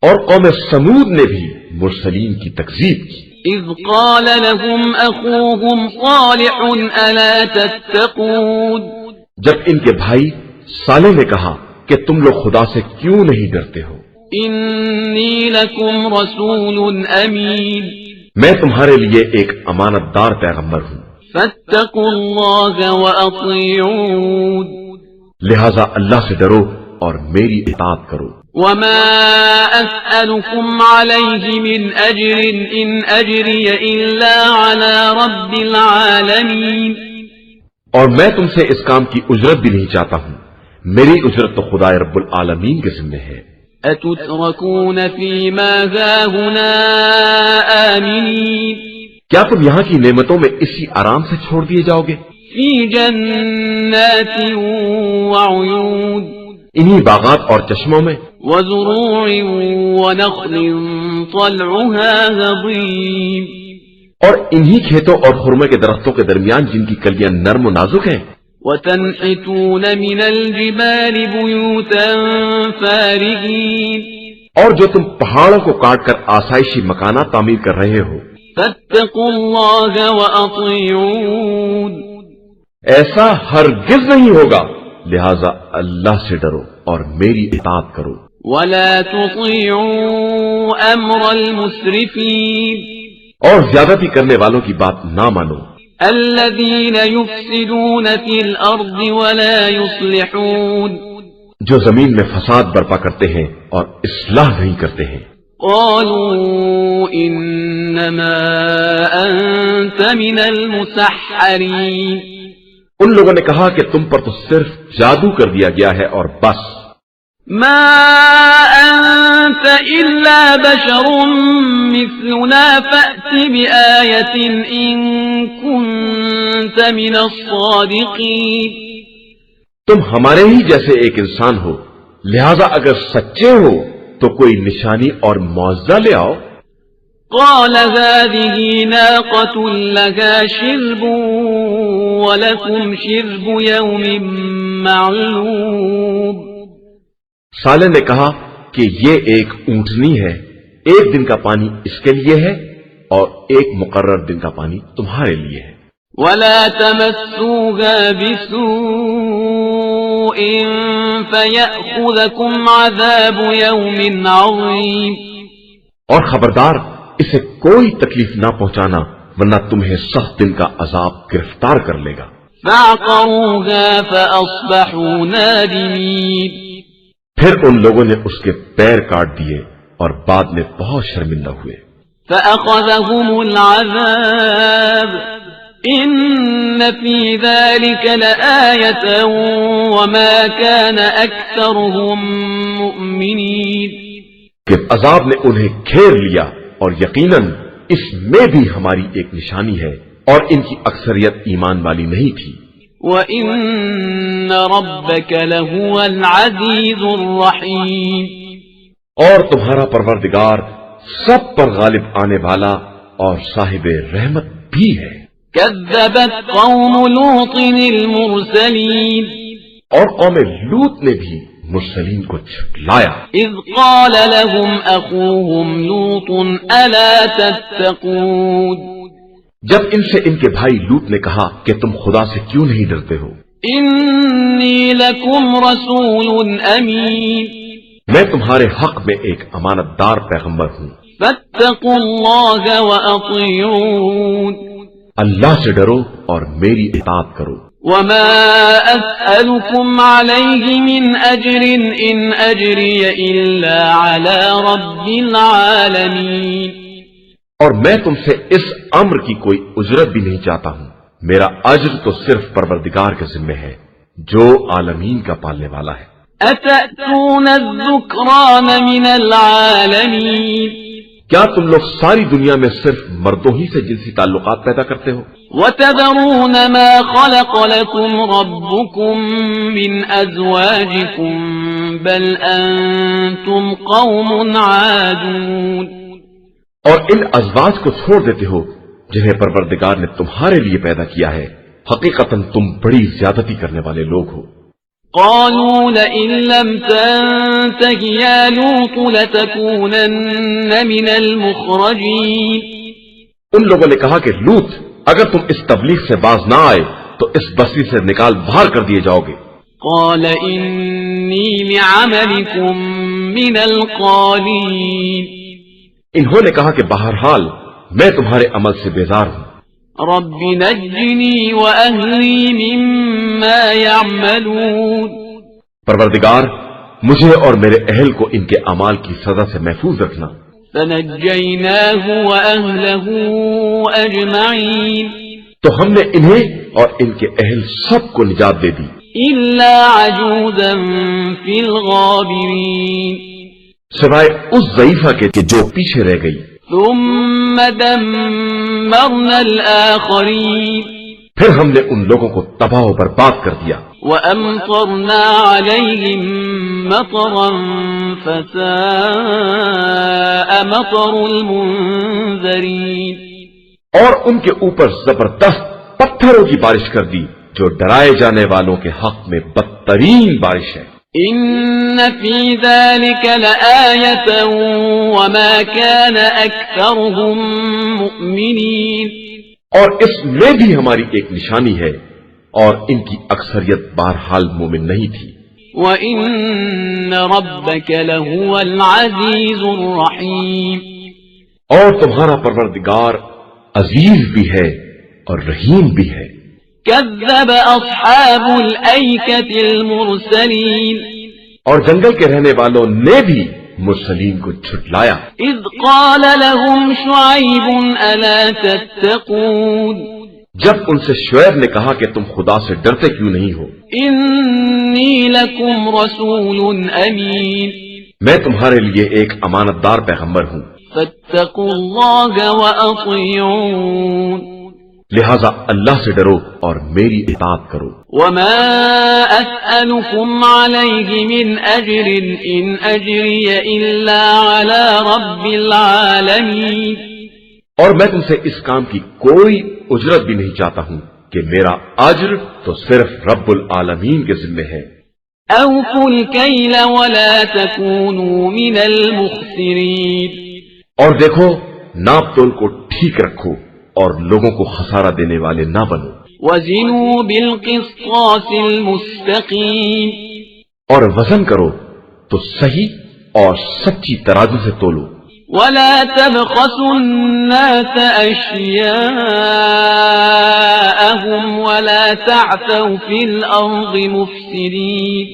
اور قوم سمود نے بھی مرسلین کی تکذیب کی، إذ قال لهم أخوهم صالح ألا تتقون جب ان کے بھائی صالح نے کہا کہ تم لوگ خدا سے کیوں نہیں ڈرتے ہو، إني لكم رسول أمين میں تمہارے لیے ایک امانت دار پیغمبر ہوں، فاتقوا الله وأطيعون لہذا اللہ سے ڈرو اور میری اطاعت کرو۔ وما أسألكم عليه من أجر إن أجري إلا على رب العالمين اور میں تم سے اس کام کی اجرت بھی نہیں چاہتا ہوں، میری اجرت تو خدا رب العالمین کے ذمہ ہے۔ أتتركون فيما هاهنا آمنين کیا تم یہاں کی نعمتوں میں اسی آرام سے چھوڑ دیے جاؤ گے؟ في جنات وعيون انہی باغات اور چشموں میں، وزروع ونخل طلعها هضيم اور انہی کھیتوں اور خرمے کے درختوں کے درمیان جن کی کلیاں نرم و نازک ہیں، وتنحتون من الجبال بيوتا فارغين اور جو تم پہاڑوں کو کاٹ کر آسائشی مکانات تعمیر کر رہے ہو، فاتقوا الله وأطيعون ایسا ہرگز نہیں ہوگا، لہذا اللہ سے ڈرو اور میری اطاعت کرو۔ ولا تطيعوا أمر المسرفين اور زیادتی کرنے والوں کی بات نہ مانو، الذين يفسدون في الأرض ولا يصلحون جو زمین میں فساد برپا کرتے ہیں اور اصلاح نہیں کرتے ہیں۔ قالوا إنما أنت من المسحرين ان لوگوں نے کہا کہ تم پر تو صرف جادو کر دیا گیا ہے اور بس، ما أنت إلا بشر مثلنا فأت بآية إن كنت من الصادقين تم ہمارے ہی جیسے ایک انسان ہو، لہذا اگر سچے ہو تو کوئی نشانی اور معجزہ لے آؤ۔ قال هذه ناقة لها شرب ولكم شرب يوم معلوم صالح نے کہا کہ یہ ایک اونٹنی ہے، ایک دن کا پانی اس کے لیے ہے اور ایک مقرر دن کا پانی تمہارے لیے ہے۔ ولا تمسوها بسوء فيأخذكم عذاب يوم عظيم اور خبردار اسے کوئی تکلیف نہ پہنچانا ورنہ تمہیں سخت دن کا عذاب گرفتار کر لے گا۔ فعقروها فأصبحوا نادمين پھر ان لوگوں نے اس کے پیر کاٹ دیے اور بعد میں بہت شرمندہ ہوئے۔ فأخذهم العذاب إن في ذلك لآية وما كان أكثرهم مؤمنين کہ عذاب نے انہیں گھیر لیا اور یقیناً اس میں بھی ہماری ایک نشانی ہے اور ان کی اکثریت ایمان والی نہیں تھی۔ وَإِنَّ رَبَّكَ لَهُوَ الْعَزِيزُ الرَّحِيمُ اور تمہارا پروردگار سب پر غالب آنے والا اور صاحب رحمت بھی ہے۔ كذبت قوم لوط المرسلين اور قوم لوط نے بھی مرسلین کو جھٹلایا، إذ قال لهم أخوهم لوط ألا تتقون جب ان سے ان کے بھائی لوط نے کہا کہ تم خدا سے کیوں نہیں ڈرتے ہو، إني لكم رسول أمين میں تمہارے حق میں ایک امانت دار پیغمبر ہوں، فاتقوا الله وأطيعون اللہ سے ڈرو اور میری اطاعت کرو۔ وما أسألكم عليه من أجر إن أجري إلا على رب العالمين اور میں تم سے اس امر کی کوئی اجرت بھی نہیں چاہتا ہوں، میرا اجر تو صرف پروردگار کے ذمہ ہے جو عالمین کا پالنے والا ہے۔ أتأتون الذكران من العالمين کیا تم لوگ ساری دنیا میں صرف مردوں ہی سے جنسی تعلقات پیدا کرتے ہو، وتذرون ما خلق لكم ربكم من أزواجكم بل أنتم قوم عادون اور ان ازواج کو چھوڑ دیتے ہو جنہیں پروردگار نے تمہارے لیے پیدا کیا ہے، حقیقتاً تم بڑی زیادتی کرنے والے لوگ ہو۔ قالوا لئن لم تنته يا لوط لتكونن من المخرجين۔ ان لوگوں نے کہا کہ لوط، اگر تم اس تبلیغ سے باز نہ آئے تو اس بستی سے نکال باہر کر دیے جاؤ گے۔ قال إني لعملكم من القالين۔ انہوں نے کہا کہ بہرحال میں تمہارے عمل سے بیزار ہوں۔ رب نجني وأهلي مما يعملون۔ پروردگار، مجھے اور میرے اہل کو ان کے اعمال کی سزا سے محفوظ رکھنا۔ فنجيناه وأهله أجمعين۔ تو ہم نے انہیں اور ان کے اہل سب کو نجات دے دی، إلا عجوزا في الغابرين۔ سوائے اس ضعیفہ کے جو پیچھے رہ گئی۔ ثم دمرنا الآخرين۔ پھر ہم نے ان لوگوں کو تباہ و برباد کر دیا، وأمطرنا عليهم مطرا فساء مطر المنذرين۔ اور ان کے اوپر زبردست پتھروں کی بارش کر دی جو ڈرائے جانے والوں کے حق میں بدترین بارش ہے۔ إن في ذلك لآية وما كان أكثرهم مؤمنين۔ اور اس میں بھی ہماری ایک نشانی ہے، اور ان کی اکثریت بہرحال مومن نہیں تھی۔ وَإِنَّ رَبَّكَ لَهُوَ الْعَزِيزُ الرَّحِيمُ۔ اور تمہارا پروردگار عزیز بھی ہے اور رحیم بھی ہے۔ كذب أصحاب الأيكة المرسلين۔ اور جنگل کے رہنے والوں نے بھی مرسلین کو جھٹلایا۔ إذ قال لهم شعيب ألا تتقون۔ جب ان سے شعیب نے کہا کہ تم خدا سے ڈرتے کیوں نہیں ہو؟ إني لكم رسول أمين۔ میں تمہارے لیے ایک امانت دار پیغمبر ہوں، فاتقوا الله وأطيعون۔ لہذا اللہ سے ڈرو اور میری اطاعت کرو۔ وما أسألكم عليه من أجر إن أجري إلا على رب العالمين۔ اور میں تم سے اس کام کی کوئی اجرت بھی نہیں چاہتا ہوں کہ میرا اجر تو صرف رب العالمین کے ذمہ ہے۔ أوفوا الكيل ولا تكونوا من المخسرين۔ اور دیکھو، ناپ تول کو ٹھیک رکھو اور لوگوں کو خسارہ دینے والے نہ بنو۔ وزنوا بالقسطاس المستقيم۔ اور وزن کرو تو صحیح اور سچی ترازو سے تولو۔ ولا تبخسوا الناس أشياءهم ولا تعثوا في الأرض مفسدين۔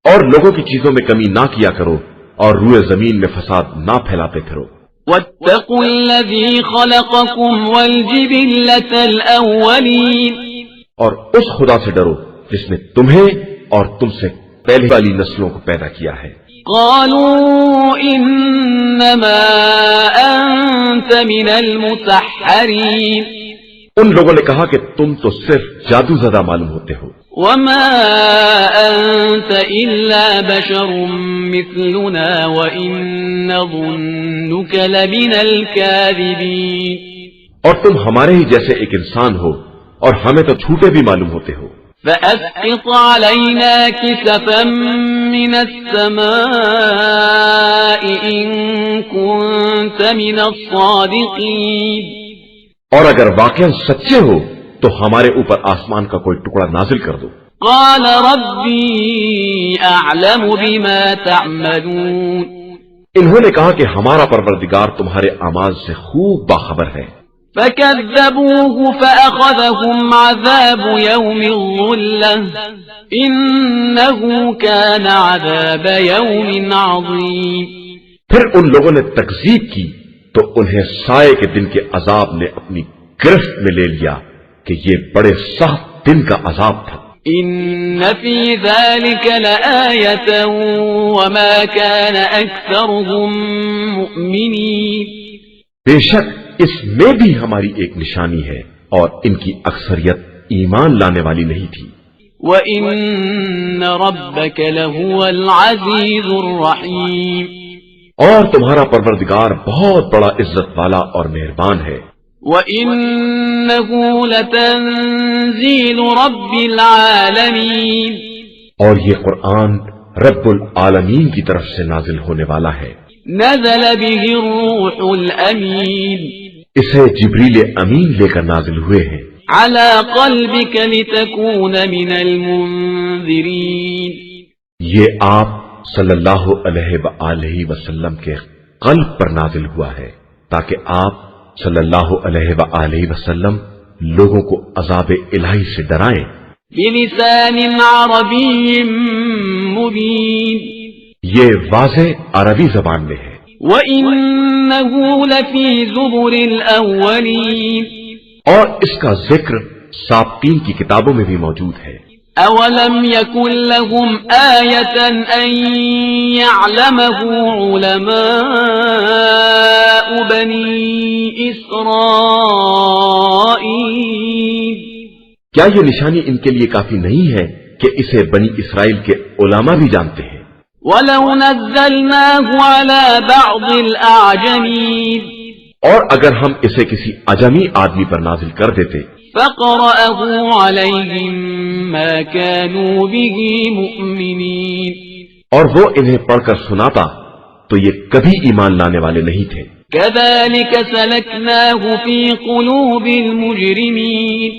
اور لوگوں کی چیزوں میں کمی نہ کیا کرو اور روئے زمین میں فساد نہ پھیلاتے پھرو۔ واتقوا الذي خلقكم والجبلة الأولين۔ اور اس خدا سے ڈرو جس نے تمہیں اور تم سے پہلے والی نسلوں کو پیدا کیا ہے۔ قالوا إنما أنت من المسحرين۔ ان لوگوں نے کہا کہ تم تو صرف جادو زدہ معلوم ہوتے ہو۔ وما أنت إلا بشر مثلنا وإن نظنك لمن الكاذبين۔ اور تم ہمارے ہی جیسے ایک انسان ہو اور ہمیں تو جھوٹے بھی معلوم ہوتے ہو۔ فأسقط علينا كسفا من السماء إن كنت من الصادقين۔ اور اگر واقعا سچے ہو تو ہمارے اوپر آسمان کا کوئی ٹکڑا نازل کر دو۔ قال ربي أعلم بما تعملون۔ انہوں نے کہا کہ ہمارا پروردگار تمہارے اعمال سے خوب باخبر ہے۔ فكذبوه فأخذهم عذاب يوم الظلة إنه كان عذاب يوم عظيم۔ پھر ان لوگوں نے تکذیب کی تو انہیں سائے کے دن کے عذاب نے اپنی گرفت میں لے لیا کہ یہ بڑے سخت دن کا عذاب تھا۔ إن في ذلك لآية وما كان أكثرهم مؤمنين۔ بے شک اس میں بھی ہماری ایک نشانی ہے اور ان کی اکثریت ایمان لانے والی نہیں تھی۔ وَإِنَّ رَبَّكَ لَهُوَ الْعَزِيزُ الرَّحِيمُ۔ اور تمہارا پروردگار بہت بڑا عزت والا اور مہربان ہے۔ وَإِنَّهُ لَتَنزِيلُ رَبِّ الْعَالَمِينَ، اور یہ قرآن رب العالمین کی طرف سے نازل ہونے والا ہے۔ نزل به الروح الأمين اسے جبریل امین لے کر نازل ہوئے ہیں، على قلبك لتكون من المنذرين، یہ آپ صلی اللہ علیہ وآلہ وسلم کے قلب پر نازل ہوا ہے تاکہ آپ صلی اللہ علیہ وآلہ وسلم لوگوں کو عذاب الہی سے ڈرائیں، بلسان عربي مبين، یہ واضح عربی زبان میں ہے۔ وَإِنَّهُ لَفِي زُبُرِ الْأَوَّلِينَ، اور اس کا ذکر سابقین کی کتابوں میں بھی موجود ہے۔ أَوَلَمْ يَكُنْ لَهُمْ آيَةً أَنْ يَعْلَمَهُ عُلَمَاءُ بَنِي إِسْرَائِيلَ، کیا یہ نشانی ان کے لیے کافی نہیں ہے کہ اسے بنی اسرائیل کے علماء بھی جانتے ہیں؟ وَلَوْ نَزَّلْنَاهُ عَلَى بَعْضِ الْأَعْجَمِينَ، اور اگر ہم اسے کسی اجمی آدمی پر نازل کر دیتے فَقَرَأَهُ عَلَيْهِمْ مَا كَانُوا بِهِ مُؤْمِنِينَ، اور وہ انہیں پڑھ کر سناتا تو یہ کبھی ایمان لانے والے نہیں تھے۔ كَذَلِكَ سَلَكْنَاهُ فِي قُلُوبِ الْمُجْرِمِينَ،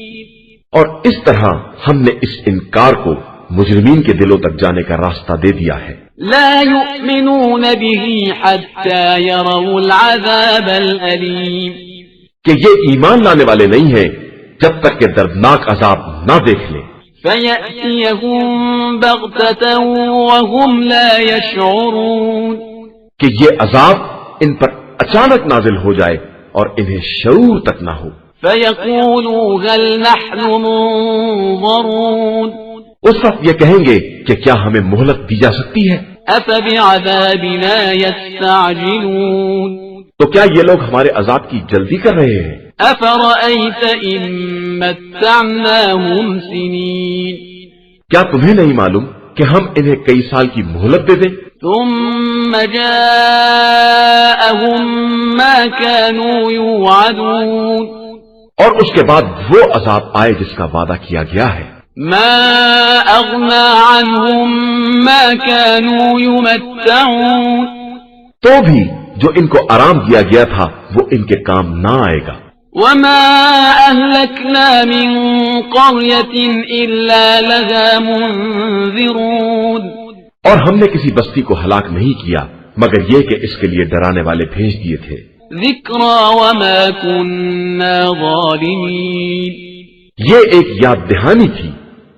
اور اس طرح ہم نے اس انکار کو مجرمین کے دلوں تک جانے کا راستہ دے دیا ہے۔ لا يؤمنون به حتى يروا العذاب الأليم، کہ یہ ایمان لانے والے نہیں ہیں جب تک کہ دردناک عذاب نہ دیکھ لیں، فيأتيهم بغتة وهم لا يشعرون، کہ یہ عذاب ان پر اچانک نازل ہو جائے اور انہیں شعور تک نہ ہو۔ فيقولوا هل نحن منظرون، اس وقت یہ کہیں گے کہ کیا ہمیں مہلت دی جا سکتی ہے؟ أفبعذابنا يستعجلون، تو کیا یہ لوگ ہمارے عذاب کی جلدی کر رہے ہیں؟ أفرأيت إن متعناهم سنين، کیا تمہیں نہیں معلوم کہ ہم انہیں کئی سال کی مہلت دے دیں؟ ثم جاءهم ما كانوا يوعدون، اور اس کے بعد وہ عذاب آئے جس کا وعدہ کیا گیا ہے۔ ما أغنى عنهم ما كانوا يمتعون، تو بھی جو ان کو آرام دیا گیا تھا وہ ان کے کام نہ آئے گا۔ وما أهلكنا من قرية إلا لها منذرون، اور ہم نے کسی بستی کو ہلاک نہیں کیا مگر یہ کہ اس کے لیے ڈرانے والے بھیج دیے تھے۔ ذكرى وما كنا ظالمين، یہ ایک یاد دہانی تھی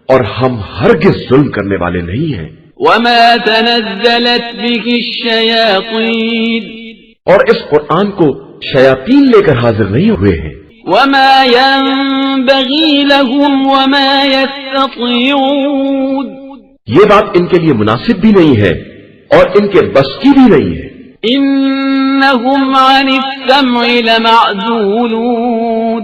اور ہم ہرگز ظلم کرنے والے نہیں ہیں۔ وما تنزلت به الشياطين، اور اس قرآن کو شیاطین لے کر حاضر نہیں ہوئے ہیں، وما ينبغي لهم وما يستطيعون، یہ بات ان کے لیے مناسب بھی نہیں ہے اور ان کے بس کی بھی نہیں ہے۔ إنهم عن السمع لمعزولون،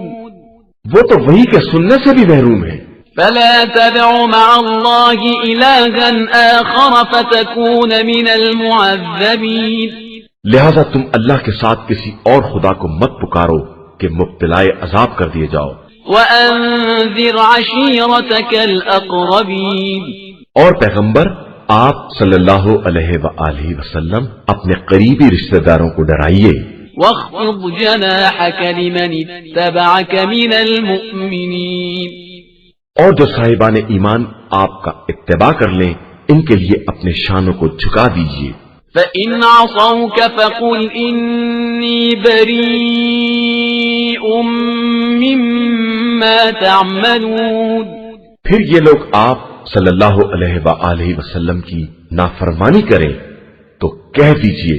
وہ تو وہی کے سننے سے بھی محروم ہیں۔ فلا تدع مع الله إلها آخر فتكون من المعذبين، لہذا تم اللہ کے ساتھ کسی اور خدا کو مت پکارو کہ مبتلائے عذاب کر دیے جاؤ۔ وأنذر عشيرتك الأقربين، اور پیغمبر آپ صلی اللہ علیہ وآلہ وسلم اپنے قریبی رشتہ داروں کو ڈرائیے۔ واخفض جناحك لمن اتبعك من المؤمنين، اور جو صاحبان ایمان آپ کا اتباع کر لیں ان کے لیے اپنے شانوں کو جھکا دیجیے۔ فإن عصوك فقل إني بريء مما تعملون، پھر یہ لوگ آپ صلی اللہ علیہ وآلہ وسلم کی نافرمانی کریں تو کہہ دیجئے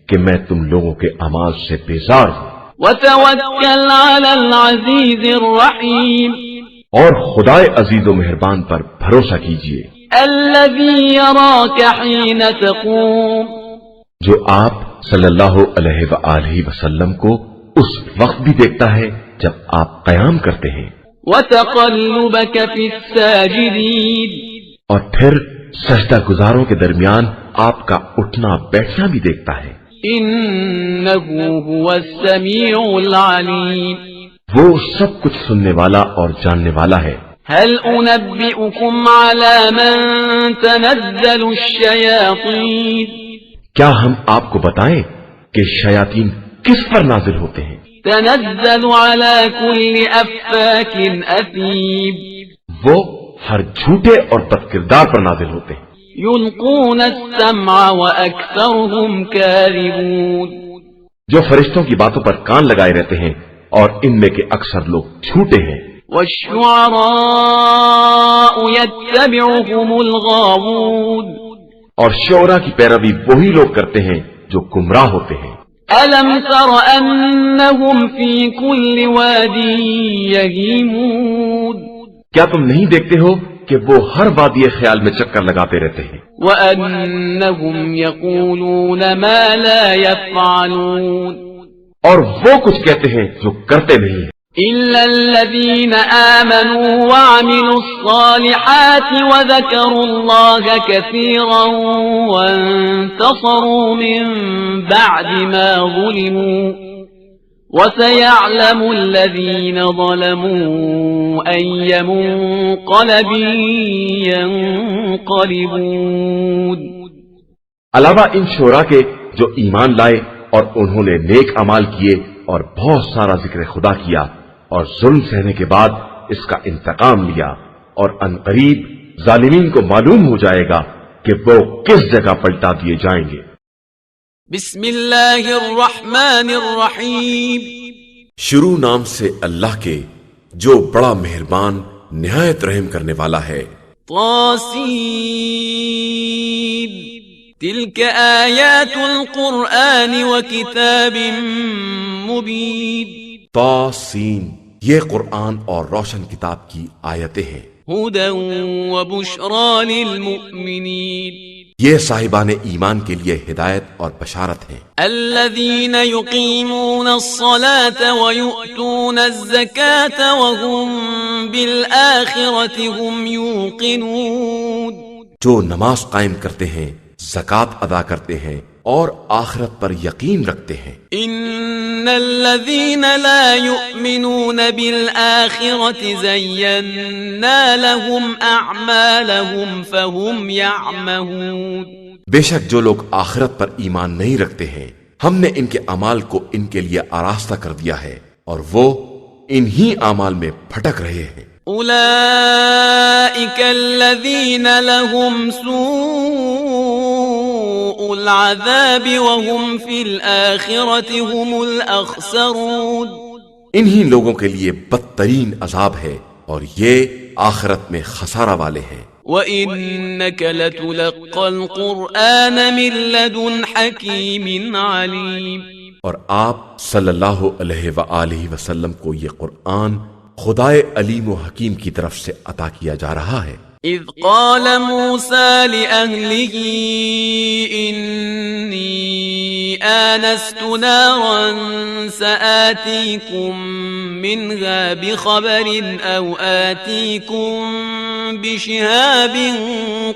کہ میں تم لوگوں کے اعمال سے بیزار ہوں، وتوكل على العزيز الرحيم، اور خدائے عزیز و مہربان پر بھروسہ کیجئے الذي يراك حين تقوم، جو آپ صلی اللہ علیہ وآلہ وسلم کو اس وقت بھی دیکھتا ہے جب آپ قیام کرتے ہیں، وتقلبك في الساجدين، اور پھر سجدہ گزاروں کے درمیان آپ کا اٹھنا بیٹھنا بھی دیکھتا ہے۔ إنه هو السميع العليم، وہ سب کچھ سننے والا اور جاننے والا ہے۔ هل أنبئكم على من تنزل الشياطين کیا ہم آپ کو بتائیں کہ شیاطین کس پر نازل ہوتے ہیں؟ تنزل على كل أفاك أثيم وہ ہر جھوٹے اور بد کردار پر نازل ہوتے ہیں۔ يلقون السمع وأكثرهم كاذبون جو فرشتوں کی باتوں پر کان لگائے رہتے ہیں اور ان میں کے اکثر لوگ جھوٹے ہیں۔ والشعراء يتبعهم الغاوون اور شعراء کی پیروی وہی لوگ کرتے ہیں جو گمراہ ہوتے ہیں۔ ألم تر أنهم في كل واد يهيمون کیا تم نہیں دیکھتے ہو کہ وہ ہر وادی خیال میں چکر لگاتے رہتے ہیں، وأنهم يقولون ما لا يفعلون اور وہ کچھ کہتے ہیں جو کرتے نہیں ہیں، إلا الذين آمنوا وعملوا الصالحات وذكروا الله كثيرا وانتصروا من بعد ما ظلموا وسيعلم الذين ظلموا أي منقلب ينقلبون علاوہ ان شعراء کے جو ایمان لائے اور انہوں نے نیک اعمال کیے اور بہت سارا ذکر خدا کیا اور ظلم سہنے کے بعد اس کا انتقام لیا، اور عنقریب ظالمین کو معلوم ہو جائے گا کہ وہ کس جگہ پلٹا دیے جائیں گے۔ بسم اللہ الرحمن الرحیم شروع نام سے اللہ کے جو بڑا مہربان نہایت رحم کرنے والا ہے۔ طاسین تلک آیات القرآن وکتاب مبین طاسین یہ قرآن اور روشن کتاب کی آیتیں ہیں، ہدی وبشری للمؤمنین یہ صاحبان ایمان کے لیے ہدایت اور بشارت ہیں۔ الذین یقیمون الصلاة ویؤتون الزکاة وهم بالآخرة هم یوقنون جو نماز قائم کرتے ہیں، زکوٰۃ ادا کرتے ہیں اور آخرت پر یقین رکھتے ہیں۔ ان الذين لا يؤمنون بالآخرة زينا لهم اعمالهم فهم يعمهون بے شک جو لوگ آخرت پر ایمان نہیں رکھتے ہیں، ہم نے ان کے اعمال کو ان کے لیے آراستہ کر دیا ہے اور وہ انہی اعمال میں بھٹک رہے ہیں۔ اولئك الذين لهم سوء العذاب وهم في الآخرة هم الأخسرون انہی لوگوں کے لیے بدترین عذاب ہے اور یہ آخرت میں خسارہ والے ہیں۔ وَإِنَّكَ لَتُلَقَّى الْقُرْآنَ مِن لَّدُنْ حَكِيمٍ عَلِيمٍ اور آپ صلی اللہ علیہ وآلہ وسلم کو یہ قرآن خدائے علیم و حکیم کی طرف سے عطا کیا جا رہا ہے۔ اذ قال موسى لأهله إني آنست نارا سآتيكم منها بخبر أو آتيكم بشهاب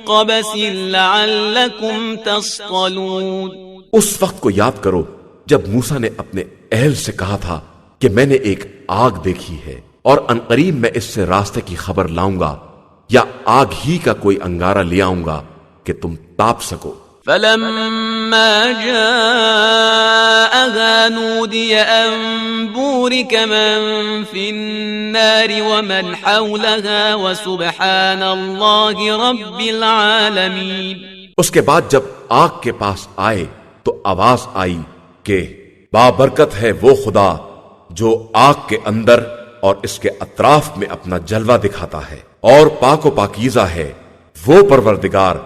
قبس لعلكم تصطلون اس وقت کو یاد کرو جب موسیٰ نے اپنے اہل سے کہا تھا کہ میں نے ایک آگ دیکھی ہے اور عنقریب میں اس سے راستے کی خبر لاؤں گا یا آگ ہی کا کوئی انگارہ لے آؤں گا کہ تم تاپ سکو۔ فلما جاءها نودي أن بورك من في النار ومن حولها وسبحان الله رب العالمين اس کے بعد جب آگ کے پاس آئے تو آواز آئی کہ بابرکت ہے وہ خدا جو آگ کے اندر اور اس کے اطراف میں اپنا جلوہ دکھاتا ہے، اور پاک و پاکیزہ ہے وہ پروردگار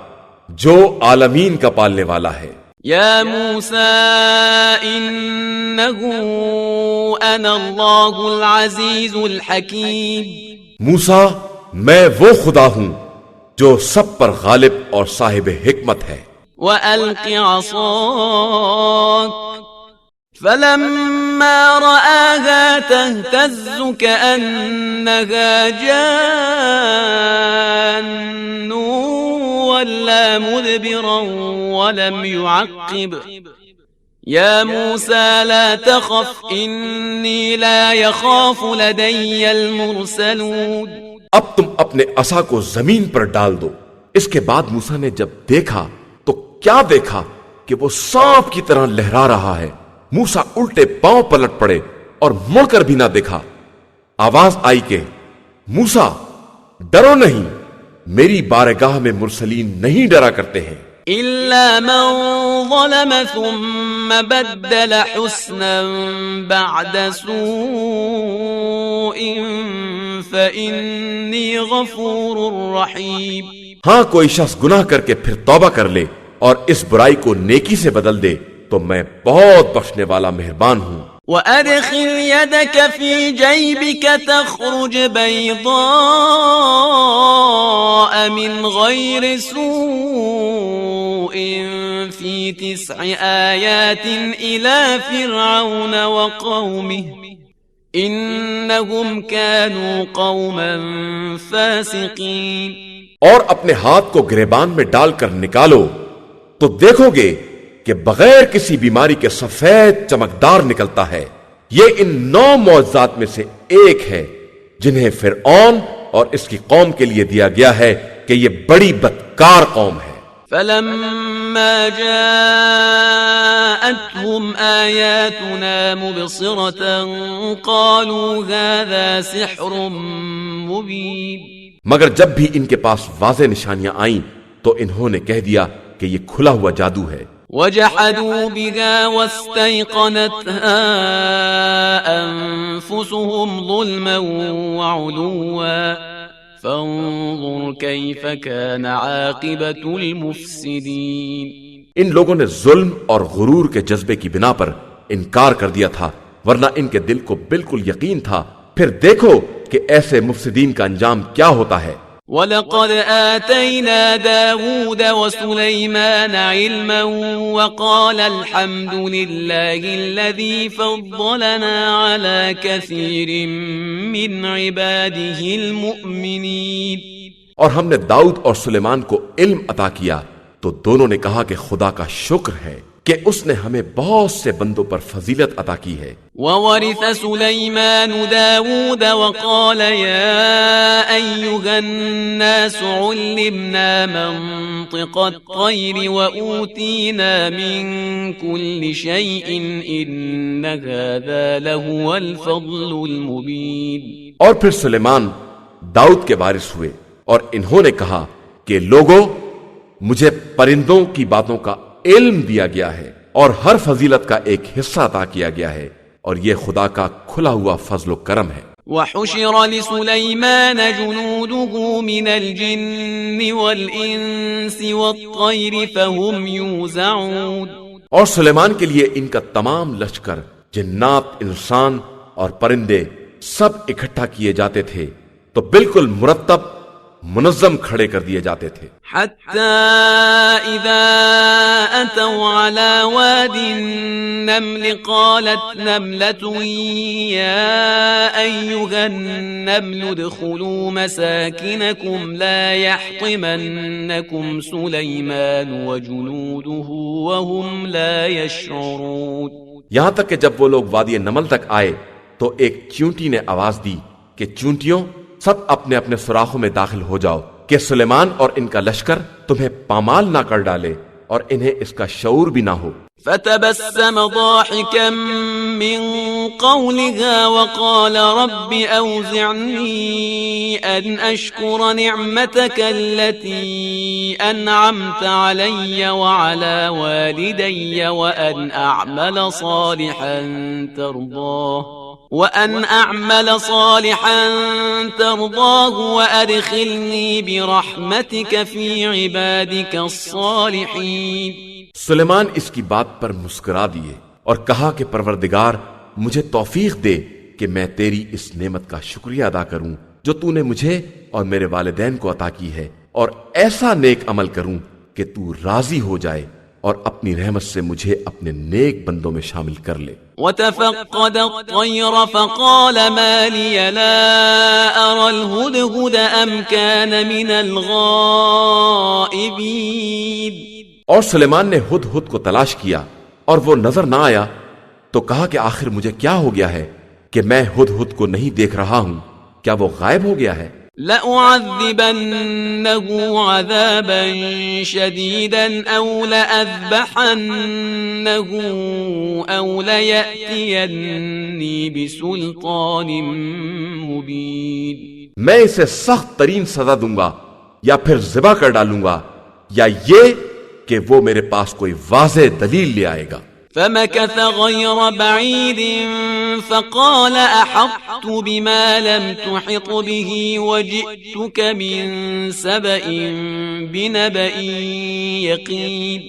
جو عالمین کا پالنے والا ہے۔ یا موسیٰ انہو انا اللہ العزیز الحکیم موسیٰ میں وہ خدا ہوں جو سب پر غالب اور صاحب حکمت ہے۔ وَأَلْقِ عَصَاكَ فَلَمَّا رَآهَا تَهْتَزُّ كَأَنَّهَا جَانٌّ وَلَّى مُدْبِرًا وَلَمْ يُعَقِّبْ يا موسى لا تخف إني لا يخاف لدي المرسلون. اب تم اپنے عصا کو زمین پر ڈال دو. اس کے بعد موسیٰ نے جب دیکھا تو کیا دیکھا کہ وہ سانپ کی طرح لہرا رہا ہے. موسیٰ الٹے پاؤں پلٹ پڑے اور مڑ کر بھی نہ دیکھا. آواز آئی کہ موسیٰ ڈرو نہیں، میری بارگاہ میں مرسلین نہیں ڈرا کرتے ہیں. إلا من ظلم ثم بدل حسنا بعد سوء فإني غفور رحيم. ہاں کوئی شخص گناہ کر کے پھر توبہ کر لے اور اس برائی کو نیکی سے بدل دے تو میں بہت بخشنے والا مہربان ہوں. وأدخل يدك في جيبك تخرج بيضاء من غير سوء في 9 آيات إلى فرعون وقومه إنهم كانوا قوما فاسقين. اور اپنے ہاتھ کو گریبان میں ڈال کر نکالو تو دیکھو گے کہ بغیر کسی بیماری کے سفید چمکدار نکلتا ہے. یہ ان 9 معجزات میں سے ایک ہے جنہیں فرعون اور اس کی قوم کے لیے دیا گیا ہے کہ یہ بڑی بدکار قوم ہے. فلما جاءتهم آياتنا مبصرة قالوا هذا سحر مبين. مگر جب بھی ان کے پاس واضح نشانیاں آئیں تو انہوں نے کہہ دیا کہ یہ کھلا ہوا جادو ہے. وجحدوا بها واستيقنتها أنفسهم ظلما وعلوا فانظر كيف كان عاقبة المفسدين. ان لوگوں نے ظلم اور غرور کے جذبے کی بنا پر انکار کر دیا تھا، ورنہ ان کے دل کو بالکل یقین تھا. پھر دیکھو کہ ایسے مفسدین کا انجام کیا ہوتا ہے. وَلَقَدْ آتَيْنَا دَاوُودَ وَسُلَيْمَانَ عِلْمًا وَقَالَ الْحَمْدُ لِلَّهِ الَّذِي فَضَّلَنَا عَلَى كَثِيرٍ مِّنْ عِبَادِهِ الْمُؤْمِنِينَ. اور ہم نے داؤد اور سلیمان کو علم عطا کیا تو دونوں نے کہا کہ خدا کا شکر ہے کہ اس نے ہمیں بہت سے بندوں پر فضیلت عطا کی ہے. وَوَرِثَ سُلَيْمَانُ دَاوُودَ وَقَالَ يَا أَيُّهَا النَّاسُ عُلِّمْنَا مَنطِقَ الطَّيْرِ وَأُوتِينَا مِن كُلِّ شَيْءٍ إِنَّ هَذَا لَهُوَ الْفَضْلُ الْمُبِينُ. اور پھر سلیمان داؤد کے وارث ہوئے اور انہوں نے کہا کہ لوگوں، مجھے پرندوں کی باتوں کا علم دیا گیا ہے اور ہر فضیلت کا ایک حصہ عطا کیا گیا ہے، اور یہ خدا کا کھلا ہوا فضل و کرم ہے. وحشر لسليمان جنوده من الجن والإنس والطير فهم يوزعون. اور سلیمان کے لیے ان کا تمام لشکر، جنات، انسان اور پرندے سب اکٹھا کیے جاتے تھے تو بالکل مرتب منظم کھڑے کر دیے جاتے تھے. حتى إذا أتوا على واد النمل قالت نملة يا أيها النمل ادخلوا مساكنكم لا يحطمنكم سليمان وجنوده وهم لا يشعرون. یہاں تک کہ جب وہ لوگ وادی نمل تک آئے تو ایک چونٹی نے آواز دی کہ چونٹیوں، سب اپنے اپنے سوراخوں میں داخل ہو جاؤ کہ سلیمان اور ان کا لشکر تمہیں پامال نہ کر ڈالے اور انہیں اس کا شعور بھی نہ ہو. فتبسم ضاحكا من قولها وقال رب أوزعني أن أشكر نعمتك التي أنعمت علي وعلى والدي وأن أعمل صالحا ترضاه وأدخلني برحمتك في عبادك الصالحين. سلیمان اس کی بات پر مسکرا دیے اور کہا کہ پروردگار، مجھے توفیق دے کہ میں تیری اس نعمت کا شکریہ ادا کروں جو تو نے مجھے اور میرے والدین کو عطا کی ہے، اور ایسا نیک عمل کروں کہ تو راضی ہو جائے اور اپنی رحمت سے مجھے اپنے نیک بندوں میں شامل کر لے. وتفقد الطير فقال ما لي لا أرى الهدهد أم كان من الغائبين. اور سلیمان نے ہدہد کو تلاش کیا اور وہ نظر نہ آیا تو کہا کہ آخر مجھے کیا ہو گیا ہے کہ میں ہدہد کو نہیں دیکھ رہا ہوں؟ کیا وہ غائب ہو گیا ہے؟ لأعذبنه عذابا شديدا أو لأذبحنه أو ليأتيني بسلطان مبين. میں اسے سخت ترین سزا دوں گا یا پھر ذبح کر ڈالوں گا یا یہ کہ وہ میرے پاس کوئی واضح دلیل لے آئے گا. فمكث غير بعيد فقال أحطت بما لم تحط به وجئتك من سبأ بنبأ يقين.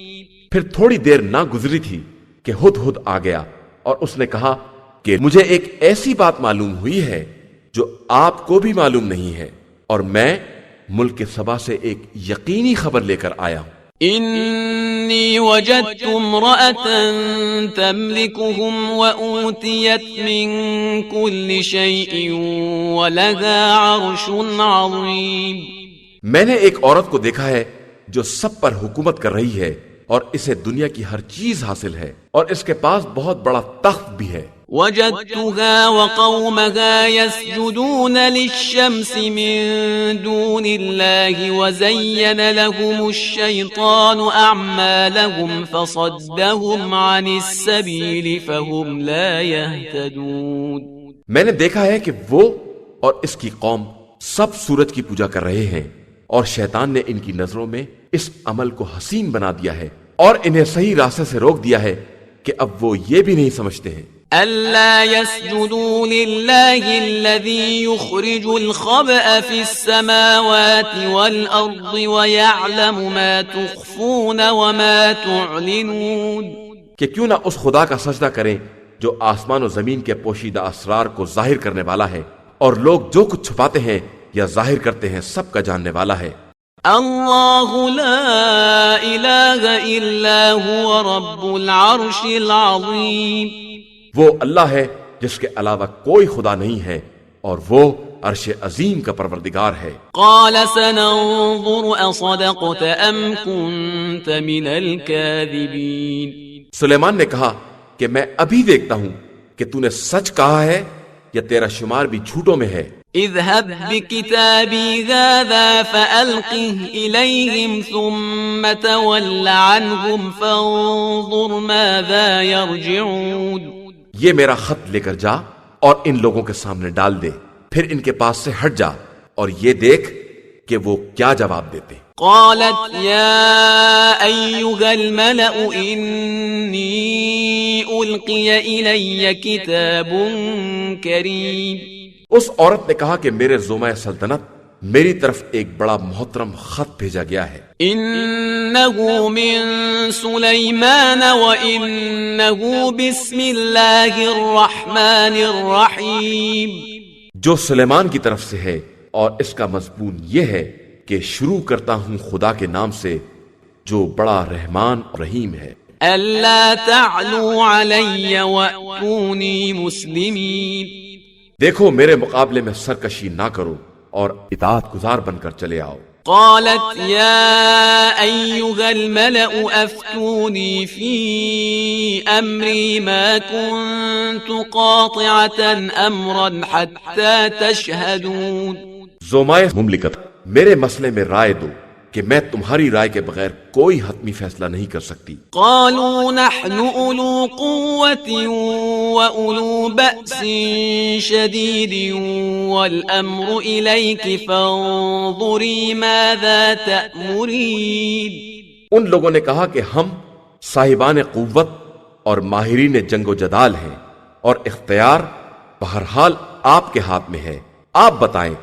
پھر تھوڑی دیر نہ گزری تھی کہ ہدہد آ گیا اور اس نے کہا کہ مجھے ایک ایسی بات معلوم ہوئی ہے جو آپ کو بھی معلوم نہیں ہے، اور میں ملک سبا سے ایک یقینی خبر لے کر آیا ہوں. إني وجدت امرأة تملكهم وأوتيت من كل شيء ولها عرش عظيم. میں نے ایک عورت کو دیکھا ہے جو سب پر حکومت کر رہی ہے اور اسے دنیا کی ہر چیز حاصل ہے اور اس کے پاس بہت بڑا تخت بھی ہے. وجدتها وقومها يسجدون للشمس من دون الله وزين لهم الشيطان أعمالهم فصدهم عن السبيل فهم لا يهتدون. میں نے دیکھا ہے کہ وہ اور اس کی قوم سب سورج کی پوجا کر رہے ہیں اور شیطان نے ان کی نظروں میں اس عمل کو حسین بنا دیا ہے اور انہیں صحیح راستے سے روک دیا ہے کہ اب وہ یہ بھی نہیں سمجھتے ہیں. ألا يسجدوا لله الذي يخرج الخبأ في السماوات والأرض ويعلم ما تخفون وما تعلنون. کہ کیوں نہ اس خدا کا سجدہ کریں جو آسمان و زمین کے پوشیدہ اسرار کو ظاہر کرنے والا ہے اور لوگ جو کچھ چھپاتے ہیں یا ظاہر کرتے ہیں سب کا جاننے والا ہے. اللہ لا الہ الا هو رب العرش العظیم. وہ اللہ ہے جس کے علاوہ کوئی خدا نہیں ہے اور وہ عرش عظیم کا پروردگار ہے. قال سننظر اصدقت ام كنت من الكاذبین. سلیمان نے کہا کہ میں ابھی دیکھتا ہوں کہ تو نے سچ کہا ہے یا تیرا شمار بھی جھوٹوں میں ہے. اذهب بكتابي هذا فألقه إليهم ثم تول عنهم فانظر ماذا يرجعون. یہ میرا خط لے کر جا اور ان لوگوں کے سامنے ڈال دے، پھر ان کے پاس سے ہٹ جا اور یہ دیکھ کہ وہ کیا جواب دیتے. قالت يا أيها الملأ إني ألقي إلي كتاب كريم. اس عورت نے کہا کہ میرے زومۂ سلطنت میری طرف ایک بڑا محترم خط بھیجا گیا ہے. انه من سلیمان وانه بسم اللہ الرحمن الرحیم. جو سلیمان کی طرف سے ہے اور اس کا مضمون یہ ہے کہ شروع کرتا ہوں خدا کے نام سے جو بڑا رحمان اور رحیم ہے. الا تعلوا علی واتونی مسلمین. دیکھو میرے مقابلے میں سرکشی نہ کرو اور اطاعت گزار بن کر چلے آؤ. قالت يا أيها الملأ أفتوني في أمري ما كنت قاطعة أمرا حتى تشهدون. زومائے مملکت میرے مسئلے میں رائے دو کہ میں تمہاری رائے کے بغیر کوئی حتمی فیصلہ نہیں کر سکتی. قالوا نحن أولو قوة وأولو بأس شديد والأمر إليك فانظري ماذا تأمرين. ان لوگوں نے کہا کہ ہم صاحبان قوت اور ماہرین جنگ و جدال ہیں اور اختیار بہرحال آپ کے ہاتھ میں ہے، آپ بتائیں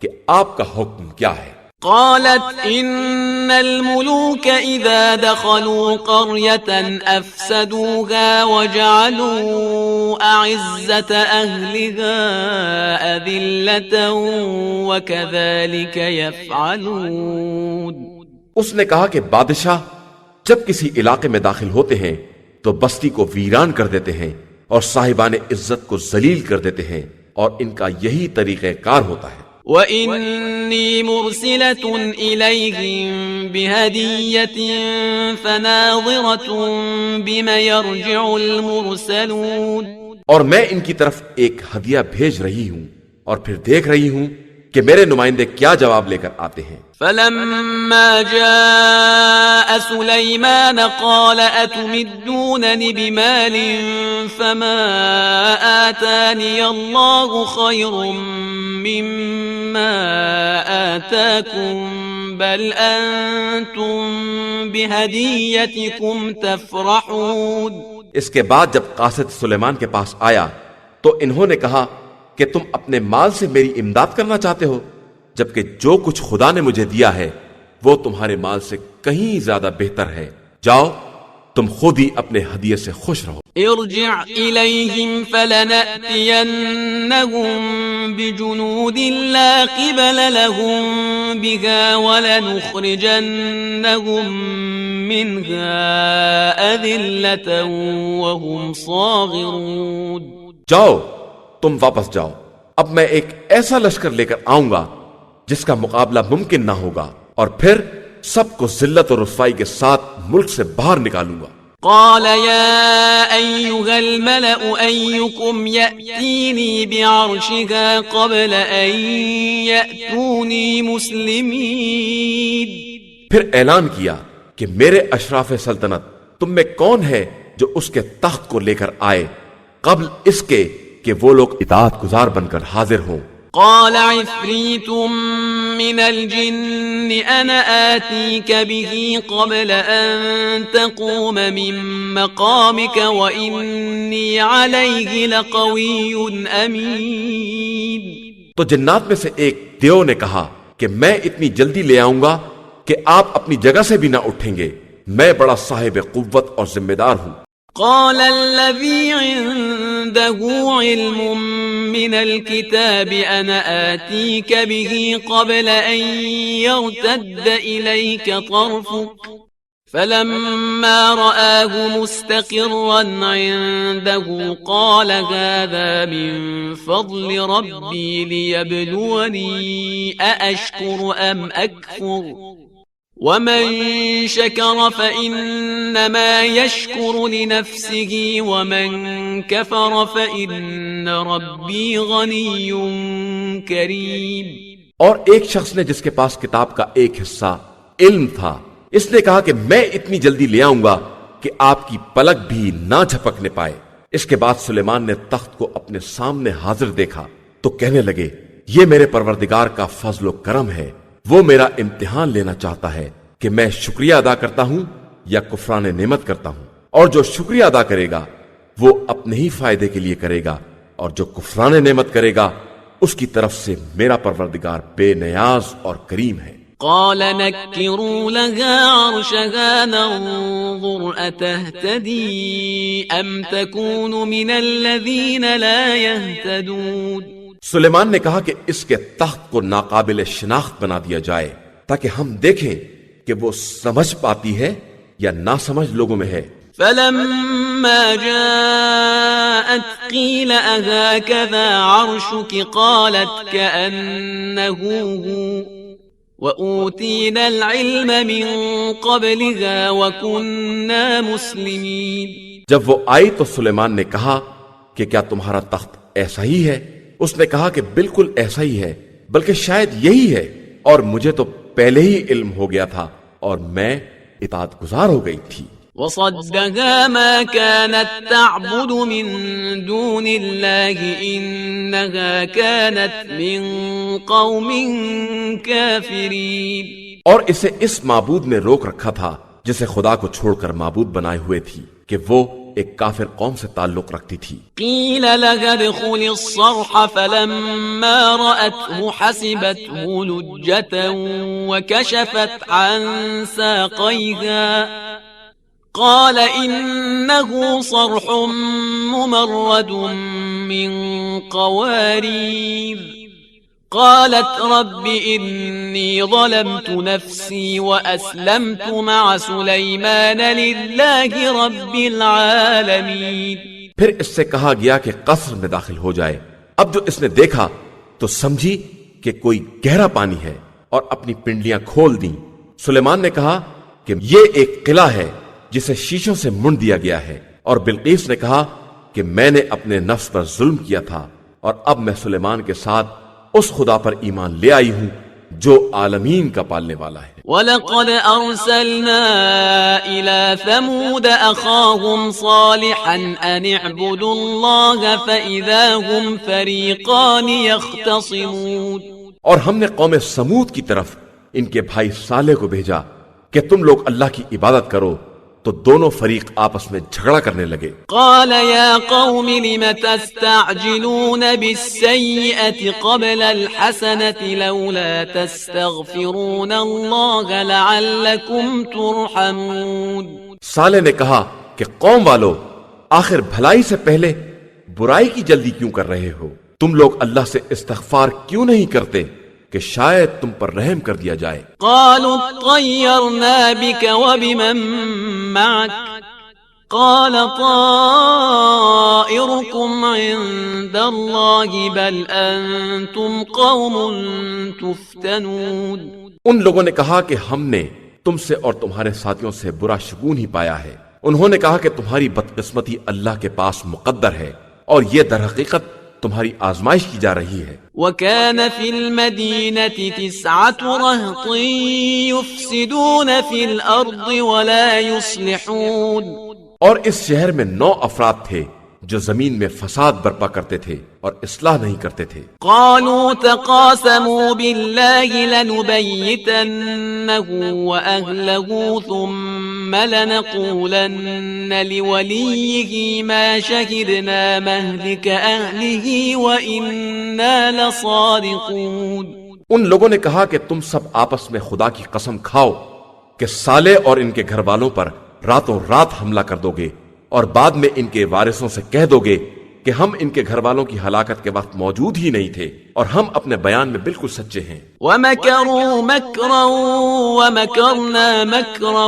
کہ آپ کا حکم کیا ہے. قالت إن الملوك إذا دخلوا قرية أفسدوها وجعلوا أعزة أهلها أذلة وكذلك يفعلون. اس نے کہا کہ بادشاہ جب کسی علاقے میں داخل ہوتے ہیں تو بستی کو ویران کر دیتے ہیں اور صاحبان عزت کو ذلیل کر دیتے ہیں اور ان کا یہی طریقہ کار ہوتا ہے. وَإِنِّي مُرْسِلَةٌ إِلَيْهِمْ بِهَدِيَّةٍ فَنَاظِرَةٌ بِمَ يَرْجِعُ الْمُرْسَلُونَ، اور میں ان کی طرف ایک ہدیہ بھیج رہی ہوں اور پھر دیکھ رہی ہوں کہ میرے نمائندے کیا جواب لے کر آتے ہیں۔ فَلَمَّا جَاءَ سُلَيْمَانَ قَالَ أَتُمِدُّونَنِ بِمَالٍ فَمَا آتَانِيَ اللَّهُ خَيْرٌ مِّمَّا آتَاكُمْ بَلْ أَنتُمْ بِهَدِيَّتِكُمْ تَفْرَحُونَ۔ اس کے بعد جب قاصد سلیمان کے پاس آیا تو انہوں نے کہا کہ تم اپنے مال سے میری امداد کرنا چاہتے ہو، جبکہ جو کچھ خدا نے مجھے دیا ہے وہ تمہارے مال سے کہیں زیادہ بہتر ہے۔ جاؤ تم خود ہی اپنے ہدیے سے خوش رہو۔ ارجع إليهم فلنأتينهم بجنود لا قبل لهم بها ولنخرجنهم منها أذلة وهم صاغرون۔ جاؤ تم واپس جاؤ، اب میں ایک ایسا لشکر لے کر آؤں گا جس کا مقابلہ ممکن نہ ہوگا، اور پھر سب کو ذلت اور رسوائی کے ساتھ ملک سے باہر نکالوں گا۔ قال يا أيها الملأ أيكم يأتيني بعرشها قبل أن يأتوني مسلمين۔ پھر اعلان کیا کہ میرے اشراف سلطنت تم میں کون ہے جو اس کے تخت کو لے کر آئے قبل اس کے کہ وہ لوگ اطاعت گزار بن کر حاضر ہوں۔ قال عفريت من الجن أنا آتيك به قبل أن تقوم من مقامك وإني عليه لقوي أمين۔ تو جنات میں سے ایک دیو نے کہا کہ میں اتنی جلدی لے آؤں گا کہ آپ اپنی جگہ سے بھی نہ اٹھیں گے، میں بڑا صاحب قوت اور ذمہ دار ہوں۔ قال الذي عنده علم من الكتاب أنا آتيك به قبل أن يرتد إليك طرفك فلما رآه مستقرا عنده قال هذا من فضل ربي ليبلوني أأشكر أم أكفر ومن شكر فإنما يشكر لنفسه ومن كفر فإن ربي غني كريم۔ اور ایک شخص نے جس کے پاس کتاب کا ایک حصہ علم تھا، اس نے کہا کہ میں اتنی جلدی لے آؤں گا کہ آپ کی پلک بھی نہ جھپکنے پائے۔ اس کے بعد سلیمان نے تخت کو اپنے سامنے حاضر دیکھا تو کہنے لگے یہ میرے پروردگار کا فضل و کرم ہے، وہ میرا امتحان لینا چاہتا ہے کہ میں شکریہ ادا کرتا ہوں یا کفران نعمت کرتا ہوں، اور جو شکریہ ادا کرے گا وہ اپنے ہی فائدے کے لیے کرے گا، اور جو کفران نعمت کرے گا اس کی طرف سے میرا پروردگار بے نیاز اور کریم ہے۔ قال نكروا لها عرشها ننظر أتهتدي أم تكون من الذين لا يهتدون۔ سلیمان نے کہا کہ اس کے تخت کو ناقابل شناخت بنا دیا جائے تاکہ ہم دیکھیں کہ وہ سمجھ پاتی ہے یا ناسمجھ لوگوں میں ہے۔ فلما جاءت قيل أهكذا عرشك قالت كأنه هو وأوتينا العلم من قبلها وكنا مسلمين۔ جب وہ آئی تو سلیمان نے کہا کہ کیا تمہارا تخت ایسا ہی ہے؟ اس نے کہا کہ بالکل ایسا ہی ہے، بلکہ شاید یہی ہے، اور مجھے تو پہلے ہی علم ہو گیا تھا اور میں اطاعت گزار ہو گئی تھی۔ وصدها ما كانت تعبد من دون الله إنها كانت من قوم كافرين۔ اور اسے اس معبود نے روک رکھا تھا جسے خدا کو چھوڑ کر معبود بنائے ہوئے تھی کہ وہ ایک کافر قوم سے تعلق رکھتی تھی۔ قیل لها ادخل الصرح فلما رأته حسبته لجة وكشفت عن ساقيها قال إنه صرح ممرد من قوارير قالت رب إني ظلمت نفسي وأسلمت مع سليمان لله رب العالمين۔ پھر اس سے کہا گیا کہ قصر میں داخل ہو جائے۔ اب جو اس نے دیکھا تو سمجھی کہ کوئی گہرا پانی ہے اور اپنی پنڈلیاں کھول دیں۔ سلیمان نے کہا کہ یہ ایک قلعہ ہے جسے شیشوں سے منڈ دیا گیا ہے، اور بلقیس نے کہا کہ میں نے اپنے نفس پر ظلم کیا تھا، اور اب میں سلیمان کے ساتھ اس خدا پر ایمان لے آئی ہوں جو عالمین کا پالنے والا ہے۔ وَلَقَدْ أَرْسَلْنَا إِلَى ثَمُودَ أَخَاهُمْ صَالِحًا أَنِ اعْبُدُوا اللَّهَ فَإِذَا هُمْ فَرِيقَانِ يَخْتَصِمُونَ، اور ہم نے قوم سمود کی طرف ان کے بھائی صالح کو بھیجا کہ تم لوگ اللہ کی عبادت کرو، تو دونوں فریق آپس میں جھگڑا کرنے لگے۔ قال يا قوم لم تستعجلون بالسيئة قبل الحسنة لولا تستغفرون الله لعلكم ترحمون۔ صالح نے کہا کہ قوم والو، آخر بھلائی سے پہلے برائی کی جلدی کیوں کر رہے ہو؟ تم لوگ اللہ سے استغفار کیوں نہیں کرتے کہ شاید تم پر رحم کر دیا جائے۔ قالوا اطيرنا بك وبمن معك قال طائركم عند الله بل أنتم قوم تفتنون۔ ان لوگوں نے کہا کہ ہم نے تم سے اور تمہارے ساتھیوں سے برا شگون ہی پایا ہے۔ انہوں نے کہا کہ تمہاری بدقسمتی اللہ کے پاس مقدر ہے، اور یہ در حقیقت تمہاری آزمائش کی جا رہی ہے۔ وَكَانَ فِي الْمَدِينَةِ 9 رَهْطٍ يُفْسِدُونَ فِي الْأَرْضِ وَلَا يُصْلِحُونَ، اور اس شہر میں 9 افراد تھے جو زمین میں فساد برپا کرتے تھے اور اصلاح نہیں کرتے تھے۔ قالوا تقاسموا بالله لنبيتنه وأهله ثم لنقولن لوليه ما شهدنا مهلك أهله وإنا لصادقون۔ ان لوگوں نے کہا کہ تم سب آپس میں خدا کی قسم کھاؤ کہ صالح اور ان کے گھر والوں پر راتوں رات حملہ کر دو گے، اور بعد میں ان کے وارثوں سے کہہ دو گے کہ ہم ان کے گھر والوں کی ہلاکت کے وقت موجود ہی نہیں تھے، اور ہم اپنے بیان میں بالکل سچے ہیں۔ وَمَكَرُوا مَكْرًا وَمَكَرْنَا مَكْرًا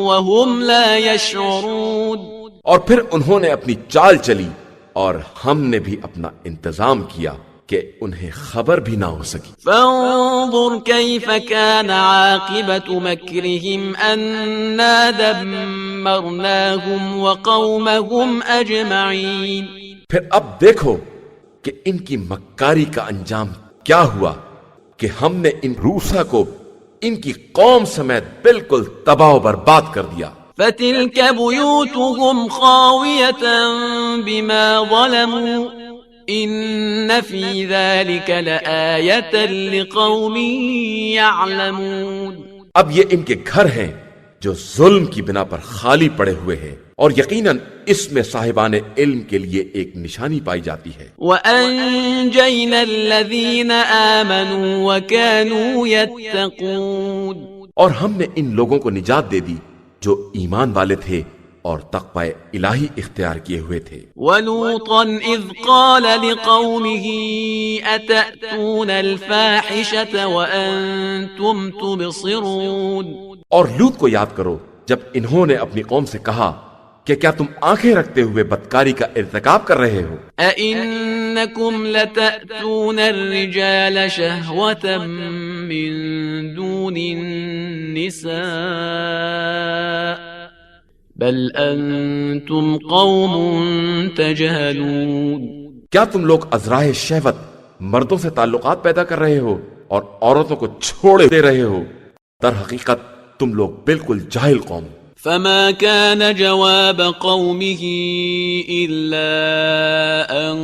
وَهُمْ لَا يَشْعُرُونَ، اور پھر انہوں نے اپنی چال چلی اور ہم نے بھی اپنا انتظام کیا کہ انہیں خبر بھی نہ ہو سکی۔ فانظر كيف كان عاقبة مكرهم أنا دمرناهم وقومهم أجمعين۔ پھر اب دیکھو کہ ان کی مکاری کا انجام کیا ہوا کہ ہم نے ان روسا کو ان کی قوم سمیت بالکل تباہ و برباد کر دیا۔ فتلك بيوتهم خاوية بما ظلموا إن في ذلك لآية لقوم يعلمون۔ اب یہ ان کے گھر ہیں جو ظلم کی بنا پر خالی پڑے ہوئے ہیں، اور یقیناً اس میں صاحبان علم کے لیے ایک نشانی پائی جاتی ہے۔ وَأَنجَيْنَا الَّذِينَ آمَنُوا وَكَانُوا يَتَّقُونَ، اور ہم نے ان لوگوں کو نجات دے دی جو ایمان والے تھے اور تقوی الہی اختیار کیے ہوئے تھے۔ وَلُوطًا إِذْ قَالَ لِقَوْمِهِ أَتَأْتُونَ الْفَاحِشَةَ وَأَنْتُمْ تُبْصِرُونَ، اور لوط کو یاد کرو جب انہوں نے اپنی قوم سے کہا کہ کیا تم آنکھیں رکھتے ہوئے بدکاری کا ارتکاب کر رہے ہو؟ أَإِنَّكُمْ لَتَأْتُونَ الرِّجَالَ شَهْوَةً مِّن دُونِ النِّسَاءِ بَلْ أَنْتُمْ قَوْمٌ تَجْهَلُونَ، کیا تم لوگ ازراہ شہوت مردوں سے تعلقات پیدا کر رہے ہو اور عورتوں کو چھوڑ دے رہے ہو؟ در حقیقت تم لوگ بالکل جاہل قوم۔ فما كان جواب قومه إلا أن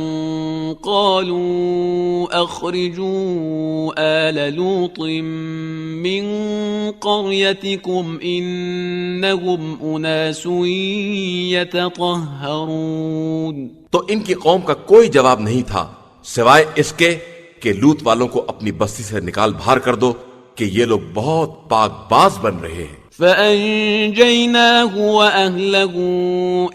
قالوا أخرجوا آل لوط من قريتكم إنهم أناس يتطهرون۔ تو ان کی قوم کا کوئی جواب نہیں تھا سوائے اس کے کہ لوط والوں کو اپنی بستی سے نکال باہر کر دو کہ یہ لوگ بہت پاک باز بن رہے ہیں۔ فأنجيناه وأهله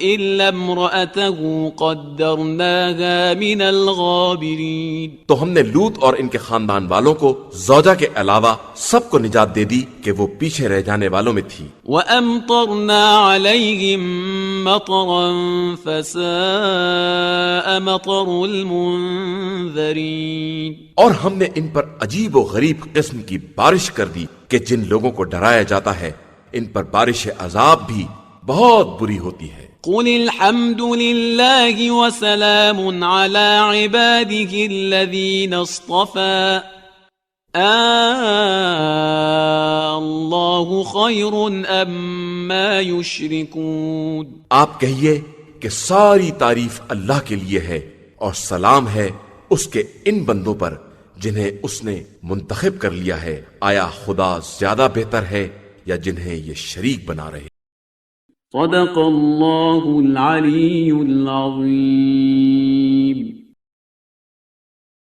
إلا امرأته قدرناها من الغابرين. تو ہم نے لوط اور ان کے خاندان والوں کو زوجہ کے علاوہ سب کو نجات دے دی کہ وہ پیچھے رہ جانے والوں میں تھی. وَأَمْطَرْنَا عَلَيْهِمْ مَطَرًا فَسَاءَ مَطَرُ الْمُنذَرِينَ. اور ہم نے ان پر عجیب و غریب قسم کی بارش کر دی کہ جن لوگوں کو ڈرایا جاتا ہے ان پر بارش عذاب بھی بہت بری ہوتی ہے. قُلِ الْحَمْدُ لِلَّهِ وَسَلَامٌ عَلَى عِبَادِهِ الَّذِينَ اصْطَفَى اللَّهُ خَيْرٌ أَمَّا يُشْرِكُونَ. آپ کہیے کہ ساری تعریف اللہ کے لیے ہے اور سلام ہے اس کے ان بندوں پر جنہیں اس نے منتخب کر لیا ہے. آیا خدا زیادہ بہتر ہے یا جنہیں یہ شریک بنا رہے؟ صدق اللہ العلی العظیم.